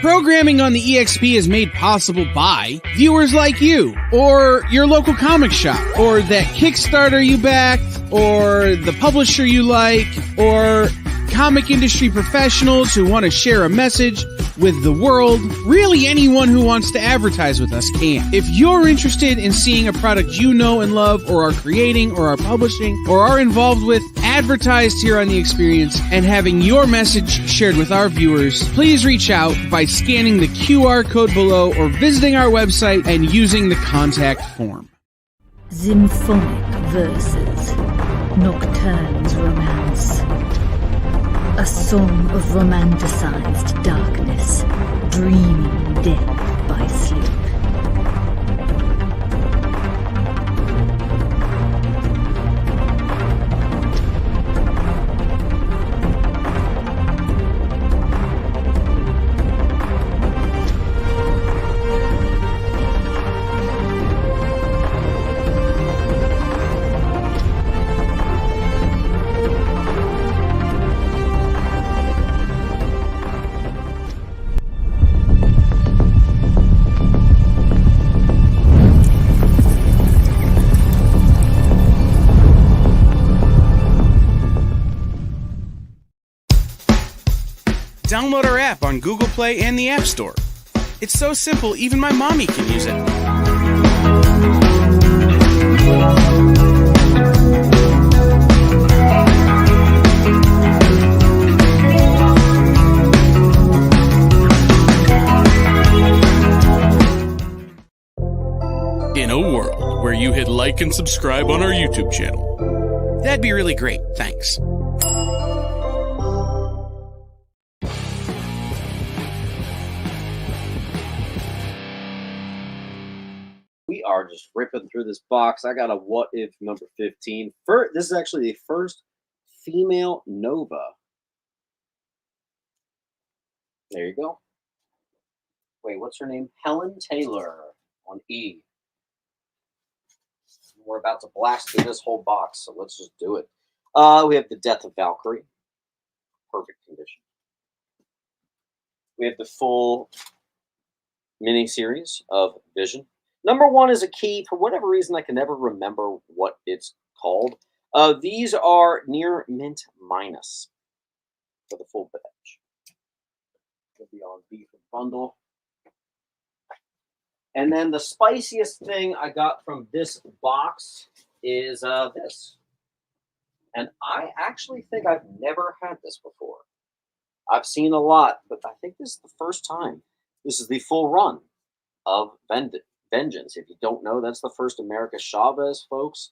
Programming on the EXP is made possible by viewers like you, or your local comic shop, or that Kickstarter you backed, or the publisher you like, or comic industry professionals who want to share a message. with the world. Really, anyone who wants to advertise with us can. If you're interested in seeing a product you know and love, or are creating, or are publishing, or are involved with, advertised here on The Experience, and having your message shared with our viewers, please reach out by scanning the QR code below or visiting our website and using the contact form. Symphonic verses, Nocturne's romance. A song of romanticized darkness, dreaming death by sleep. Download our app on Google Play and the App Store. It's so simple, even my mommy can use it. In a world where you hit like and subscribe on our YouTube channel, that'd be really great. Thanks. We are just ripping through this box. I got a What If number 15. This is actually the first female Nova. There you go. Wait, what's her name? Helen Taylor on E. We're about to blast through this whole box, so let's just do it. We have The Death of Valkyrie. Perfect condition. We have the full miniseries of Vision. Number 1 is a key. For whatever reason, I can never remember what it's called. These are near mint minus for the full batch. It'll be on B for bundle. And then the spiciest thing I got from this box is this. And I actually think I've never had this before. I've seen a lot, but I think this is the first time. This is the full run of Vengeance. If you don't know, that's the first America Chavez, folks.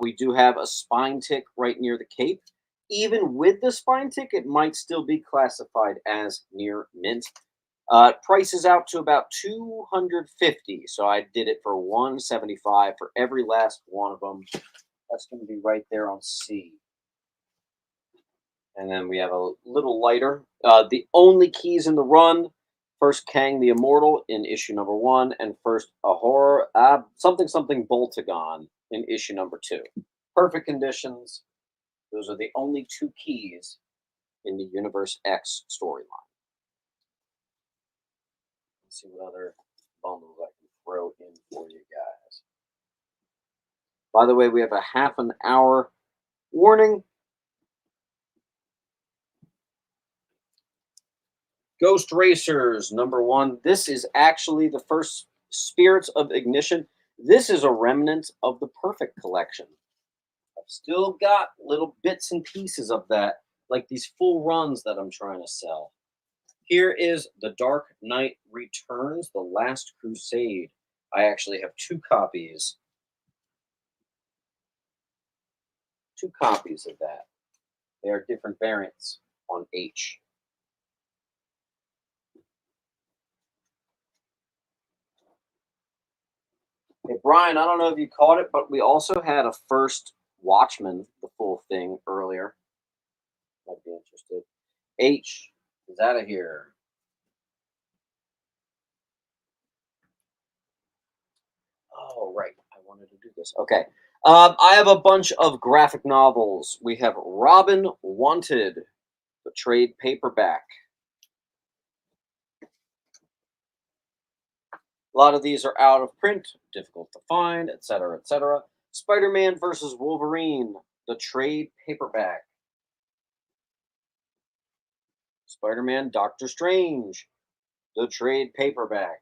We do have a spine tick right near the cape. Even with the spine tick, it might still be classified as near mint. Prices out to about $250, so I did it for $175 for every last one of them. That's going to be right there on C. And then we have a little lighter. The only keys in the run. First Kang the Immortal in issue number 1, and first a horror something Boltagon in issue number 2. Perfect conditions. Those are the only 2 keys in the Universe X storyline. Let's see what other bundles I can throw in for you guys. By the way, we have a half an hour warning. Ghost Racers, number 1. This is actually the first Spirits of Ignition. This is a remnant of the Perfect collection. I've still got little bits and pieces of that, like these full runs that I'm trying to sell. Here is The Dark Knight Returns, The Last Crusade. I actually have 2 copies. 2 copies of that. They are different variants on H. Hey, Brian, I don't know if you caught it, but we also had a first Watchmen, the full thing, earlier. Might be interested. H is out of here. Oh, right. I wanted to do this. Okay. I have a bunch of graphic novels. We have Robin Wanted, the trade paperback. A lot of these are out of print, difficult to find, etc., etc. Spider-Man versus Wolverine, the trade paperback. Spider-Man, Doctor Strange, the trade paperback.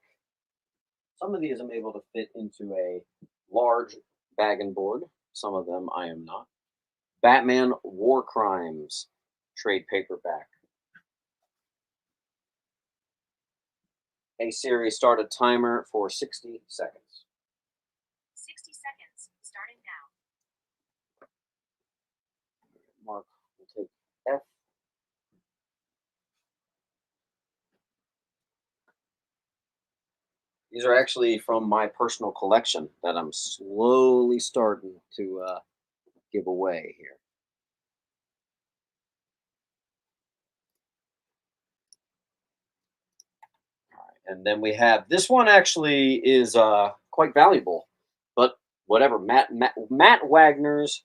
Some of these I'm able to fit into a large bag and board. Some of them I am not. Batman War Crimes trade paperback. A series, start a timer for 60 seconds. 60 seconds, starting now. Mark will take F. These are actually from my personal collection that I'm slowly starting to give away here. All right, and then we have this one actually is quite valuable, but whatever. Matt Wagner's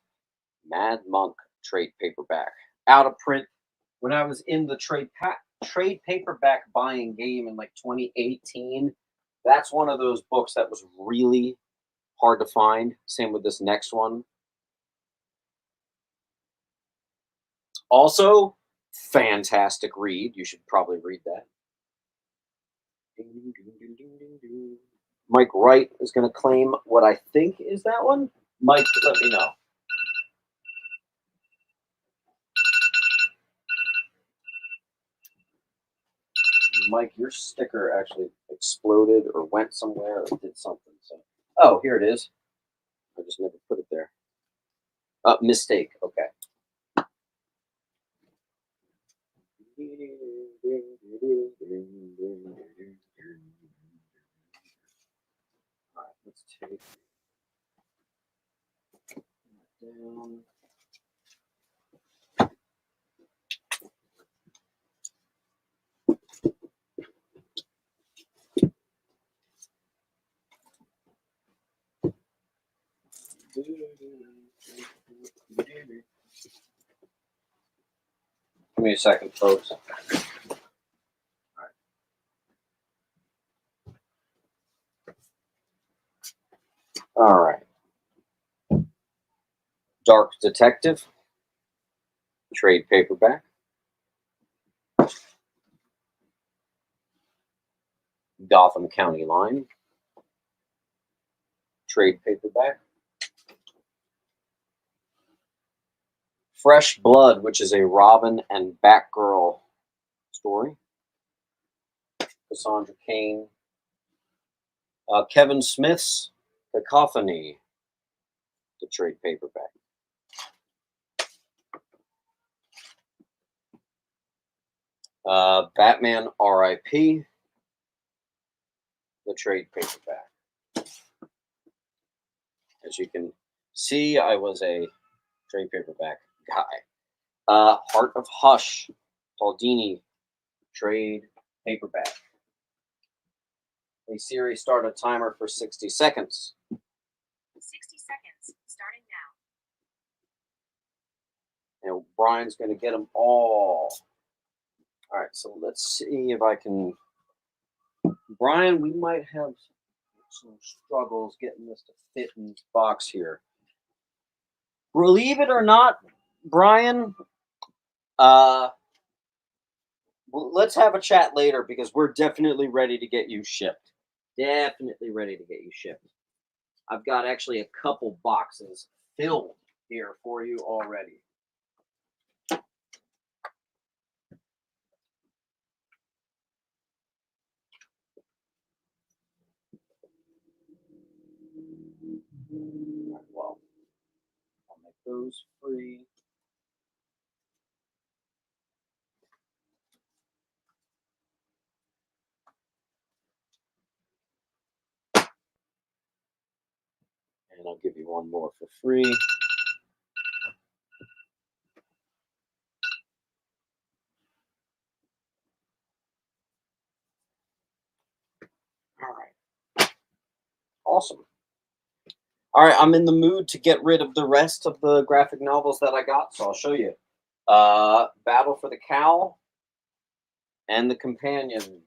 Mad Monk trade paperback, out of print. When I was in the trade paperback buying game in like 2018, that's one of those books that was really hard to find. Same with this next one. Also, fantastic read. You should probably read that. Mike Wright is going to claim what I think is that one. Mike, let me know. Mike, your sticker actually exploded or went somewhere or did something. So, oh, here it is. I just never put it there. Mistake. Okay. All right, let's take that down. Give me a second, folks. All right. Dark Detective trade paperback. Gotham County Line trade paperback. Fresh Blood, which is a Robin and Batgirl story. Cassandra Cain. Kevin Smith's Cacophony, the trade paperback. Batman R.I.P., the trade paperback. As you can see, I was a trade paperback guy. Heart of Hush, Paul Dini, trade paperback. A series, start a timer for 60 seconds. 60 seconds, starting now. And Brian's going to get them all. All right, so let's see if I can. Brian, we might have some struggles getting this to fit in this box here. Believe it or not, Brian, let's have a chat later because we're definitely ready to get you shipped. Definitely ready to get you shipped. I've got actually a couple boxes filled here for you already. Well, I'll make those free. And I'll give you one more for free. All right. Awesome. All right, I'm in the mood to get rid of the rest of the graphic novels that I got, so I'll show you. Battle for the Cowl and the Companion.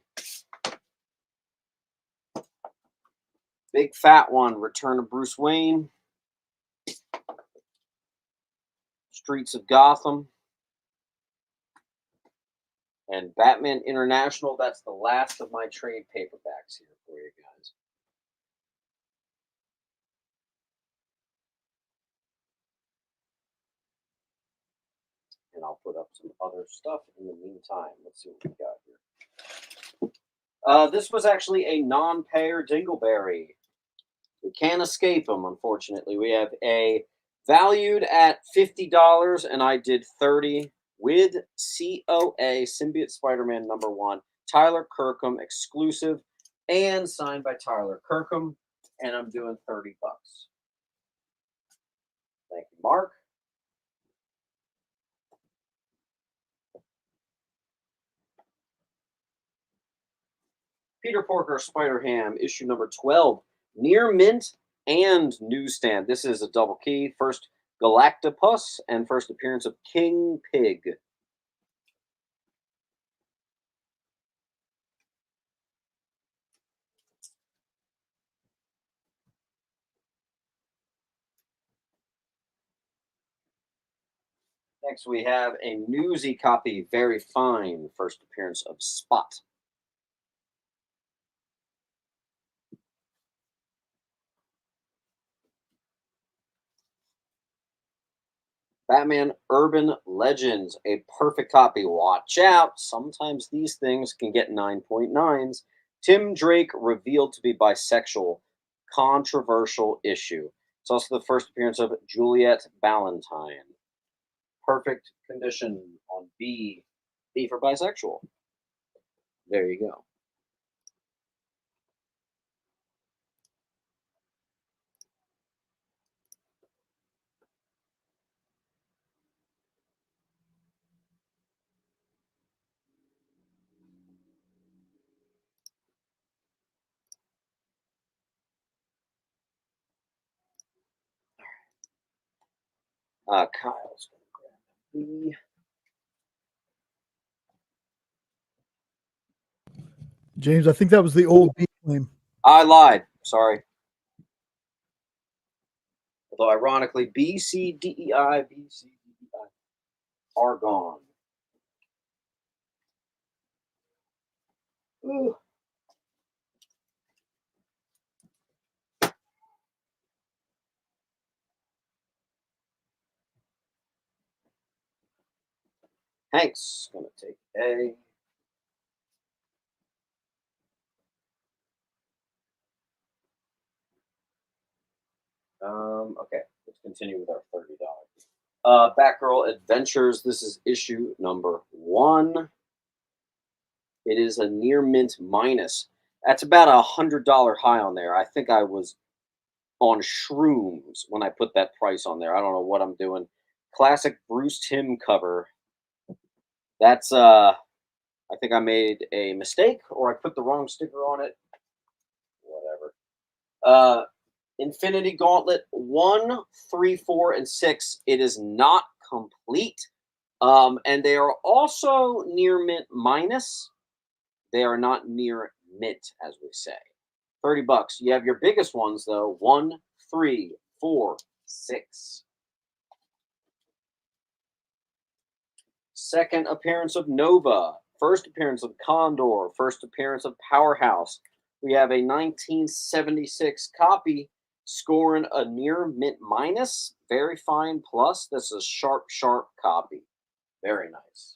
Big fat one, Return of Bruce Wayne. Streets of Gotham. And Batman International, that's the last of my trade paperbacks here for you guys. And I'll put up some other stuff in the meantime. Let's see what we got here. This was actually a non-payer Dingleberry. We can't escape them, unfortunately. We have a valued at $50, and I did 30 with COA, Symbiote Spider-Man #1, Tyler Kirkham exclusive, and signed by Tyler Kirkham, and I'm doing $30. Thank you, Mark. Peter Porker Spider-Ham, issue number 12, near mint and newsstand. This is a double key. First Galactopus and first appearance of King Pig. Next, we have a newsy copy, very fine, first appearance of Spot. Batman Urban Legends, a perfect copy. Watch out, sometimes these things can get 9.9s. Tim Drake revealed to be bisexual, controversial issue. It's also the first appearance of Juliet Ballantyne. Perfect condition on B. B for bisexual. There you go. Kyle's going to grab B. James, I think that was the old B claim. I lied. Sorry. Although, ironically, B, C, D, E, I, B, C, D, E, I are gone. Ooh. Hank's going to take A. Okay, let's continue with our $30. Batgirl Adventures. This is issue number 1. It is a near mint minus. That's about a $100 high on there. I think I was on shrooms when I put that price on there. I don't know what I'm doing. Classic Bruce Timm cover. That's I think I made a mistake or I put the wrong sticker on it. Whatever. Infinity Gauntlet 1, 3, 4, and 6. It is not complete. And they are also near mint minus. They are not near mint, as we say. $30. You have your biggest ones though. 1, 3, 4, 6. Second appearance of Nova. First appearance of Condor. First appearance of Powerhouse. We have a 1976 copy scoring a near mint minus. Very fine plus. This is a sharp, sharp copy. Very nice.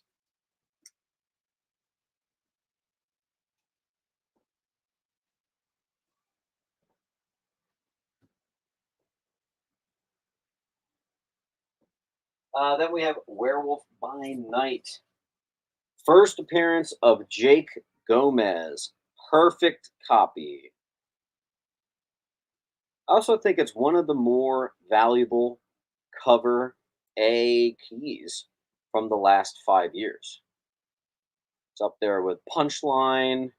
Then we have Werewolf by Night. First appearance of Jake Gomez. Perfect copy. I also think it's one of the more valuable cover A keys from the last 5 years. It's up there with Punchline.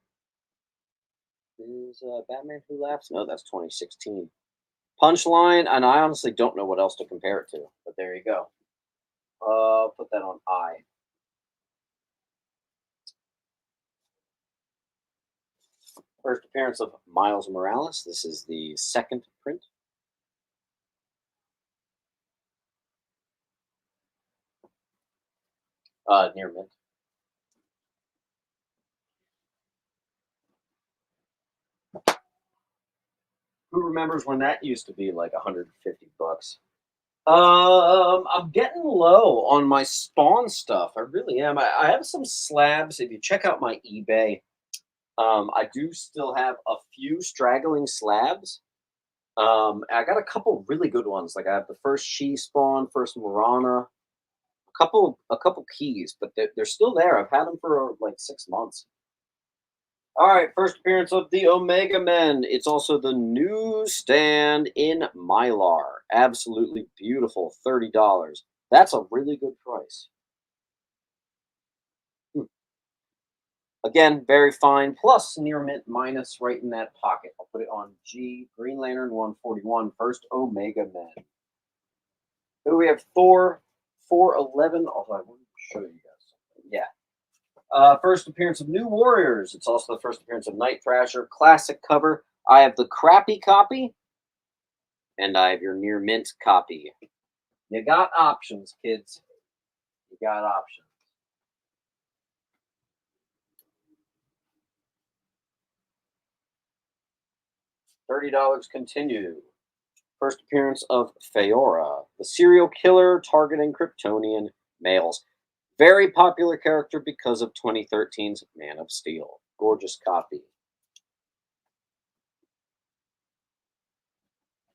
Is Batman Who Laughs? No, that's 2016. Punchline, and I honestly don't know what else to compare it to, but there you go. Put that on I. First appearance of Miles Morales. This is the second print. Near mint. remembers when that used to be like $150? I'm getting low on my Spawn stuff. I really am. I have some slabs. If you check out my eBay, I do still have a few straggling slabs. I got a couple really good ones. Like I have the first She Spawn, first Morana, a couple keys, but they're still there. I've had them for like 6 months. All right, first appearance of the Omega Men. It's also the newsstand in Mylar. Absolutely beautiful, $30. That's a really good price. Again, very fine, plus near mint minus right in that pocket. I'll put it on G, Green Lantern 141, first Omega Men. Then we have Thor 411. Oh, I want to show you guys something. Yeah. First appearance of New Warriors. It's also the first appearance of Night Thrasher. Classic cover. I have the crappy copy, and I have your near mint copy. You got options, kids. You got options. $30 continue. First appearance of Feora, the serial killer targeting Kryptonian males. Very popular character because of 2013's Man of Steel. Gorgeous copy.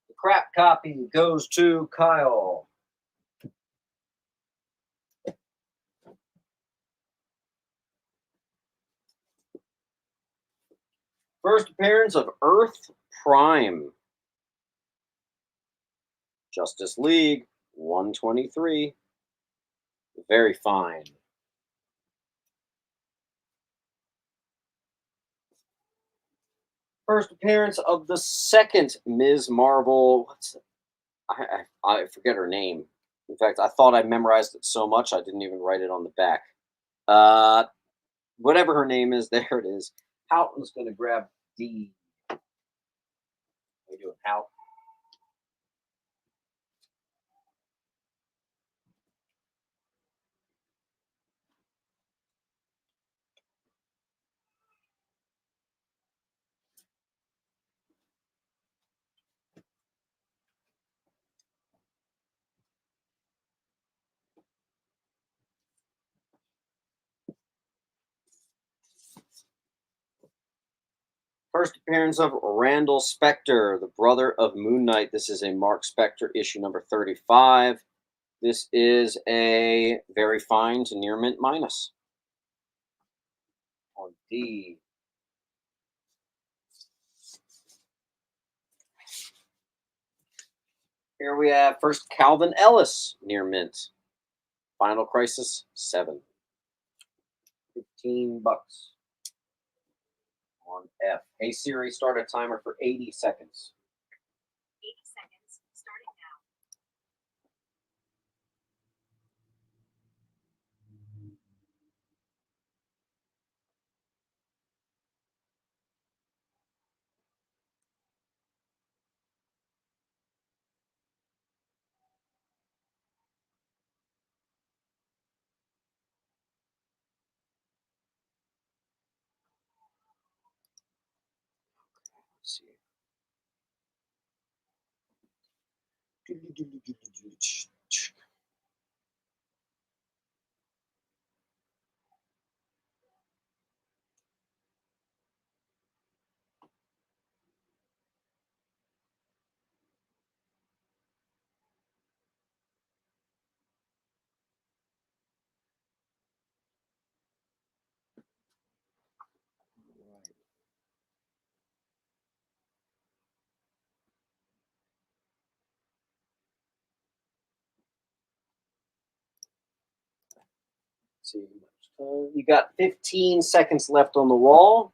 The crap copy goes to Kyle. First appearance of Earth Prime. Justice League 123. Very fine. First appearance of the second Ms. Marvel. I forget her name. In fact, I thought I memorized it so much I didn't even write it on the back. Whatever her name is, there it is. Houghton's going to grab D. How you doing, Houghton? First appearance of Randall Spector, the brother of Moon Knight. This is a Mark Spector issue number 35. This is a very fine to near mint minus. On D. Here we have first Calvin Ellis near mint. Final Crisis 7. $15. On F. Hey Siri, start a timer for 80 seconds. 80 seconds, starting now. Let's see. See, you got 15 seconds left on the wall.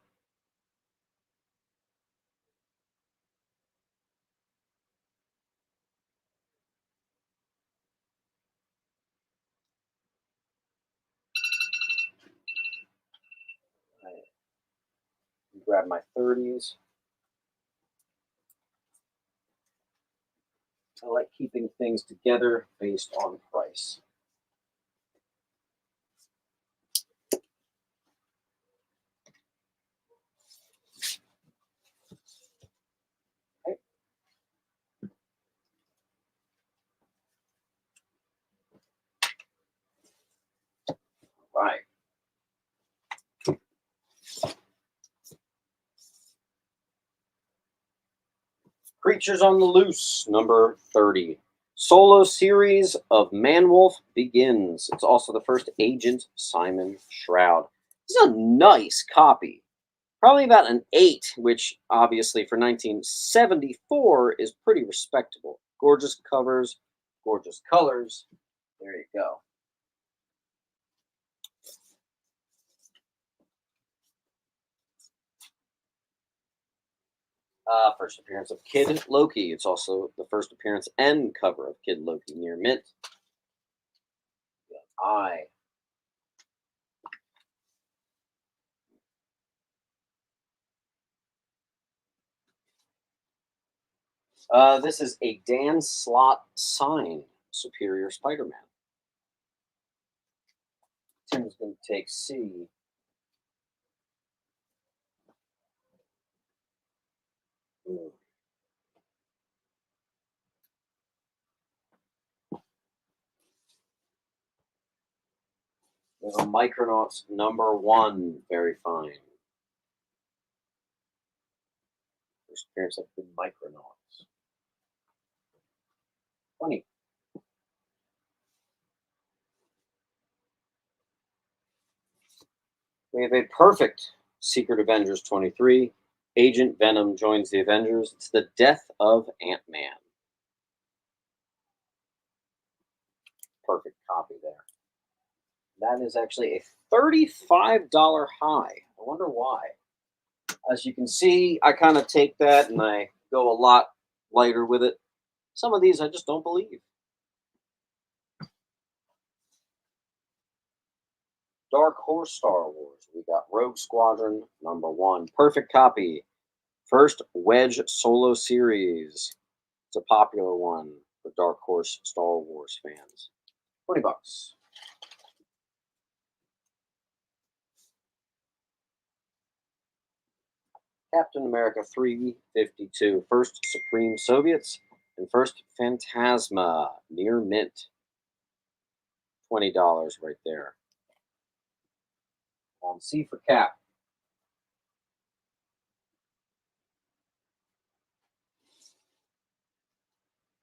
Grab my 30s. I like keeping things together based on price. Okay. Right. Creatures on the Loose, number 30. Solo series of Manwolf begins. It's also the first Agent Simon Shroud. This is a nice copy. Probably about an 8, which obviously for 1974 is pretty respectable. Gorgeous covers, gorgeous colors. There you go. First appearance of Kid Loki. It's also the first appearance and cover of Kid Loki near mint. Eye. This is a Dan Slott sign, Superior Spider-Man. Tim's going to take C. We have a Micronauts number 1. Very fine. First appearance of the Micronauts. 20. We have a perfect Secret Avengers 23. Agent Venom joins the Avengers. It's the death of Ant-Man. Perfect copy there. That is actually a $35 high. I wonder why. As you can see, I kind of take that and I go a lot lighter with it. Some of these I just don't believe. Dark Horse Star Wars. We got Rogue Squadron number 1. Perfect copy. First Wedge solo series. It's a popular one for Dark Horse Star Wars fans. $20. Captain America 352. First Supreme Soviets and first Phantasma near mint. $20 right there. On C for Cap.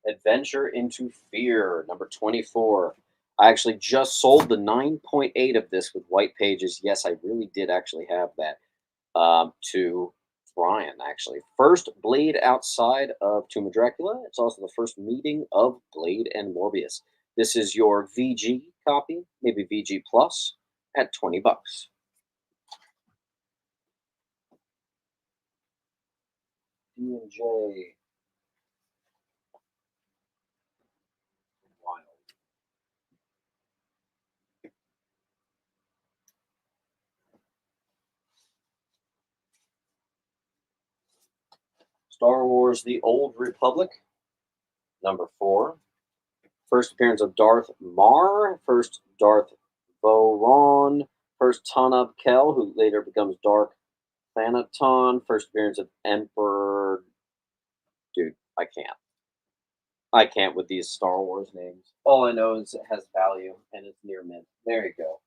Adventure into Fear, number 24. I actually just sold the 9.8 of this with white pages. Yes, I really did actually have that to Brian, actually. First Blade outside of Tomb of Dracula. It's also the first meeting of Blade and Morbius. This is your VG copy, maybe VG Plus, at $20. D&J. Star Wars The Old Republic, number 4. First appearance of Darth Mar, first Darth Vowron, first Tanab Kel, who later becomes Dark Thanaton, first appearance of Emperor... Dude, I can't with these Star Wars names. All I know is it has value, and it's near mint. There you go.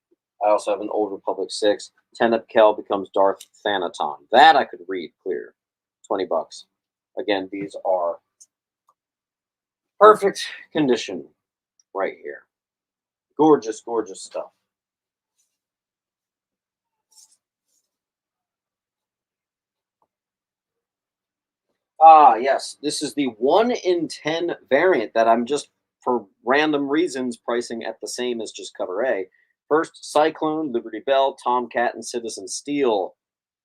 I also have an Old Republic 6. Tanab Kel becomes Darth Thanaton. That I could read clear. $20. Again, these are perfect condition right here. Gorgeous, gorgeous stuff. Ah, yes. This is the 1 in 10 variant that I'm just, for random reasons, pricing at the same as just cover A. First, Cyclone, Liberty Bell, Tomcat, and Citizen Steel.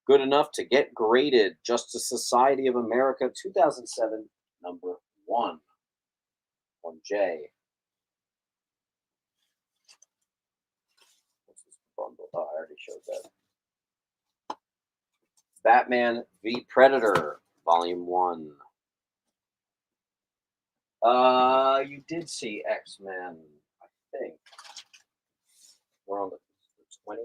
Good enough to get graded. Justice Society of America, 2007, number 1. 1J. What's this bundle? Oh, I already showed that. Batman v Predator, Volume 1. You did see X-Men, I think. We're on the $20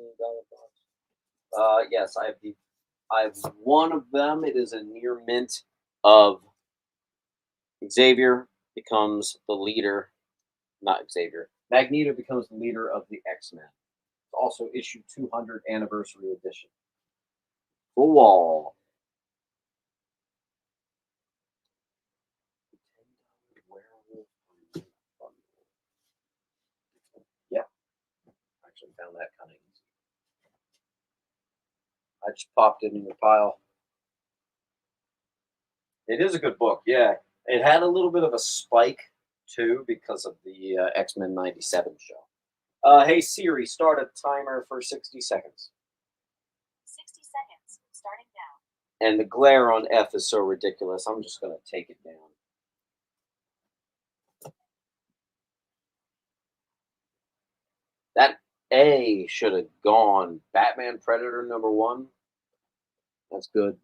box. Yes, I have one of them. It is a near mint of Xavier becomes the leader. Not Xavier. Magneto becomes the leader of the X-Men. It's also issue 200 anniversary edition. Full wall. Yep. Actually found that kind of easy. I just popped it in the pile. It is a good book, yeah. It had a little bit of a spike, too, because of the X-Men 97 show. Hey, Siri, start a timer for 60 seconds. 60 seconds, starting now. And the glare on F is so ridiculous, I'm just going to take it down. That A should have gone Batman Predator #1. That's good.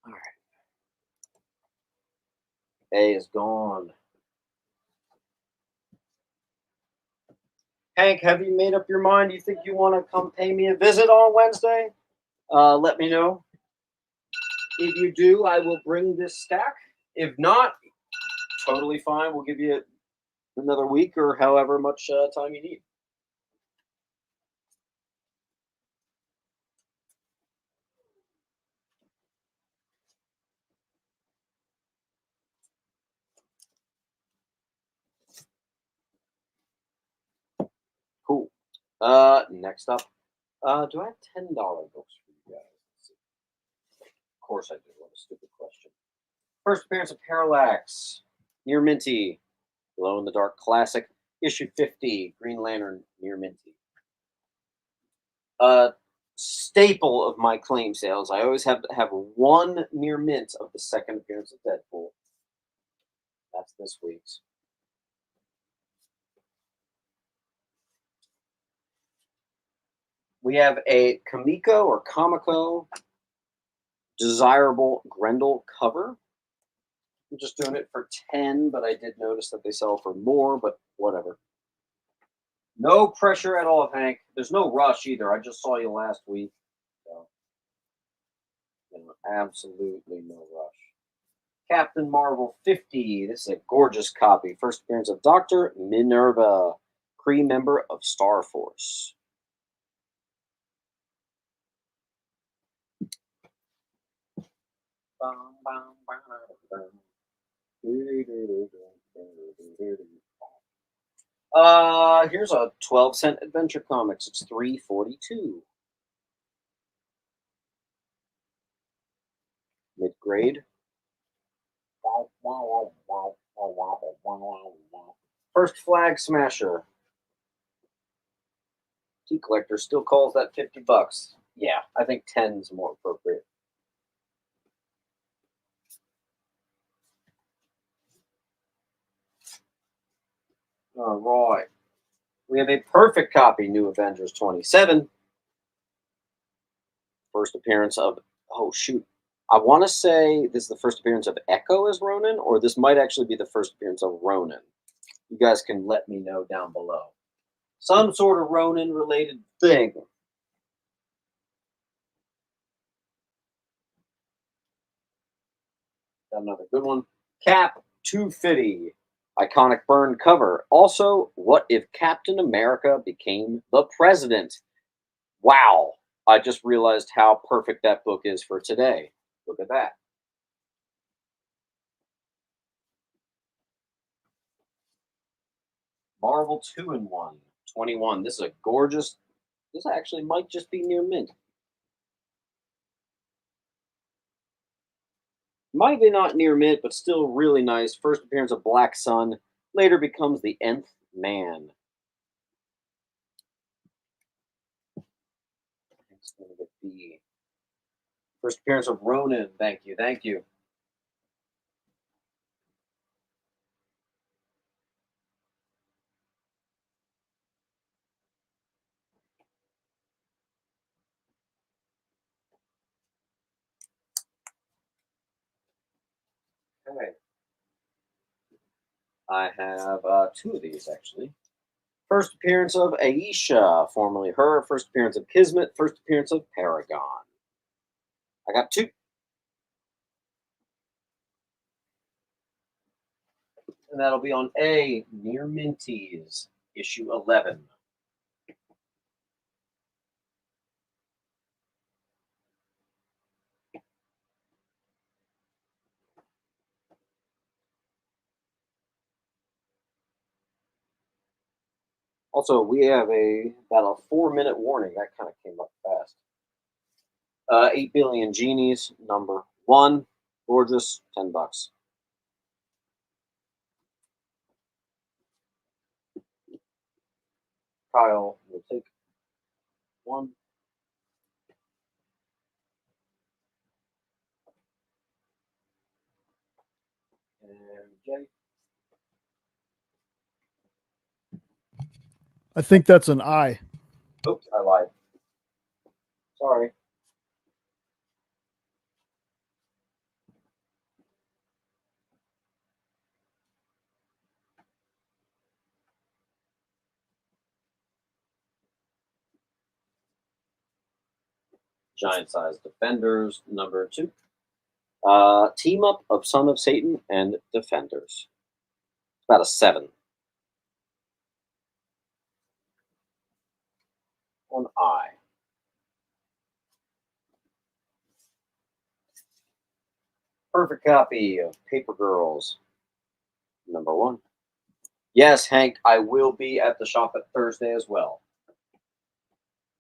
All right. A is gone. Hank, have you made up your mind? You think you want to come pay me a visit on Wednesday? Let me know. If you do, I will bring this stack. If not, totally fine. We'll give you another week or however much time you need. Cool. Next up, do I have $10 books for you guys? Let's see. Of course I do. What a stupid question. First appearance of Parallax, Near Minty, Glow in the Dark Classic, issue 50, Green Lantern, Near Minty. Staple of my claim sales. I always have to have one near mint of the second appearance of Deadpool. That's this week's. We have a Kamiko or Comico Desirable Grendel cover. I'm just doing it for 10, but I did notice that they sell for more, but whatever. No pressure at all, Hank. There's no rush either. I just saw you last week. So, absolutely no rush. Captain Marvel 50. This is a gorgeous copy. First appearance of Dr. Minerva, Kree member of Star Force. Here's a 12-cent Adventure Comics. It's $3.42. Mid-grade. First Flag Smasher. Tea Collector still calls that $50. Yeah, I think 10 is more appropriate. All right. We have a perfect copy, New Avengers 27. First appearance of, oh shoot. I want to say this is the first appearance of Echo as Ronin, or this might actually be the first appearance of Ronin. You guys can let me know down below. Some sort of Ronin-related thing. Got another good one. Cap 250. Iconic burn cover. Also, what if Captain America became the president? Wow. I just realized how perfect that book is for today. Look at that. Marvel 2-in-1. 21. This is a gorgeous. This actually might just be near mint. Might be not near mint, but still really nice. First appearance of Black Sun. Later becomes the Nth Man. It's going to get the first appearance of Ronin. Thank you. Thank you. Okay. I have two of these, actually. First appearance of Aisha, formerly her. First appearance of Kismet. First appearance of Paragon. I got two. And that'll be on A, Near Minties, issue 11. Also, we have about a 4-minute warning. That kind of came up fast. 8 Billion Genies, number 1. Gorgeous, $10. Kyle will take 1. And Jay. I think that's an I. Oops, I lied. Sorry. Giant-sized Defenders, number 2. Team up of Son of Satan and Defenders. It's about a 7. On I. Perfect copy of Paper Girls, number 1. Yes, Hank, I will be at the shop at Thursday as well.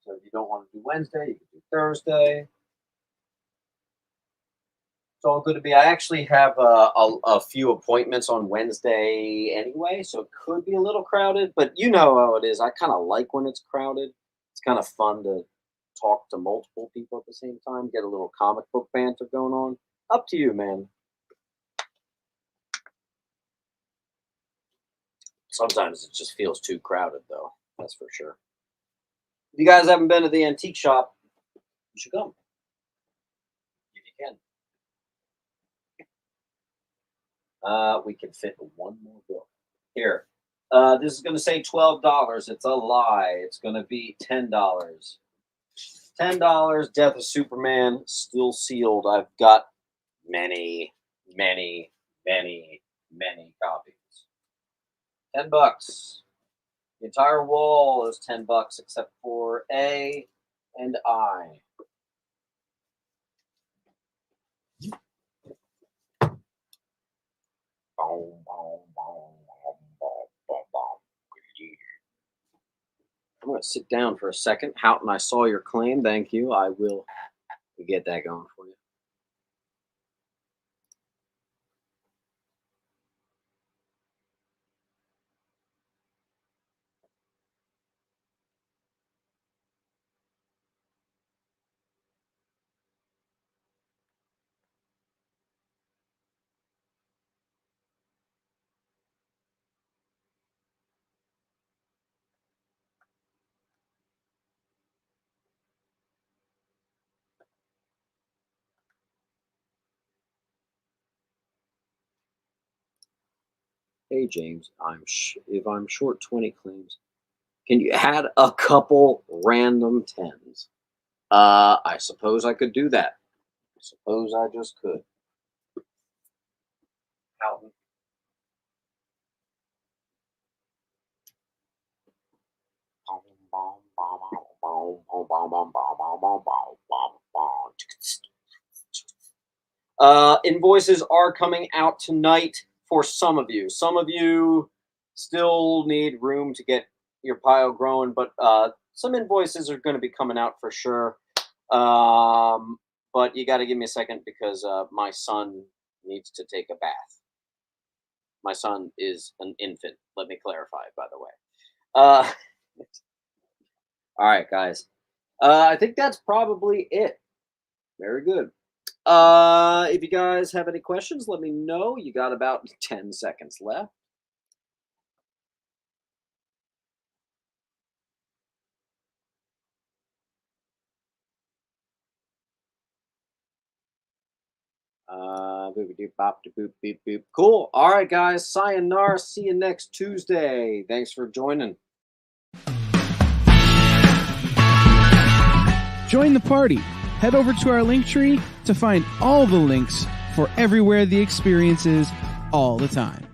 So if you don't want to do Wednesday, you can do Thursday. It's all good to be. I actually have a few appointments on Wednesday anyway, so it could be a little crowded, but you know how it is. I kind of like when it's crowded. It's kind of fun to talk to multiple people at the same time, get a little comic book banter going on. Up to you, man. Sometimes it just feels too crowded, though. That's for sure. If you guys haven't been to the antique shop, you should come. If you can. We can fit one more book. Here. This is going to say $12. It's a lie. It's going to be $10. $10, Death of Superman, still sealed. I've got many, many, many, many copies. $10. The entire wall is $10 except for A and I. I'm going to sit down for a second. Houghton, I saw your claim. Thank you. I will get that going for you. Hey James, if I'm short 20 claims, can you add a couple random 10s? I suppose I could do that. I suppose I just could. Houghton. Invoices are coming out tonight for some of you. Some of you still need room to get your pile growing, but some invoices are going to be coming out for sure. But you got to give me a second because my son needs to take a bath. My son is an infant. Let me clarify, by the way. All right, guys. I think that's probably it. Very good. If you guys have any questions, let me know. You got about 10 seconds left. Boop, bop, boop, beep, boop. Cool. All right, guys. Sayonara. See you next Tuesday. Thanks for joining. Join the party. Head over to our Linktree to find all the links for everywhere the experience is all the time.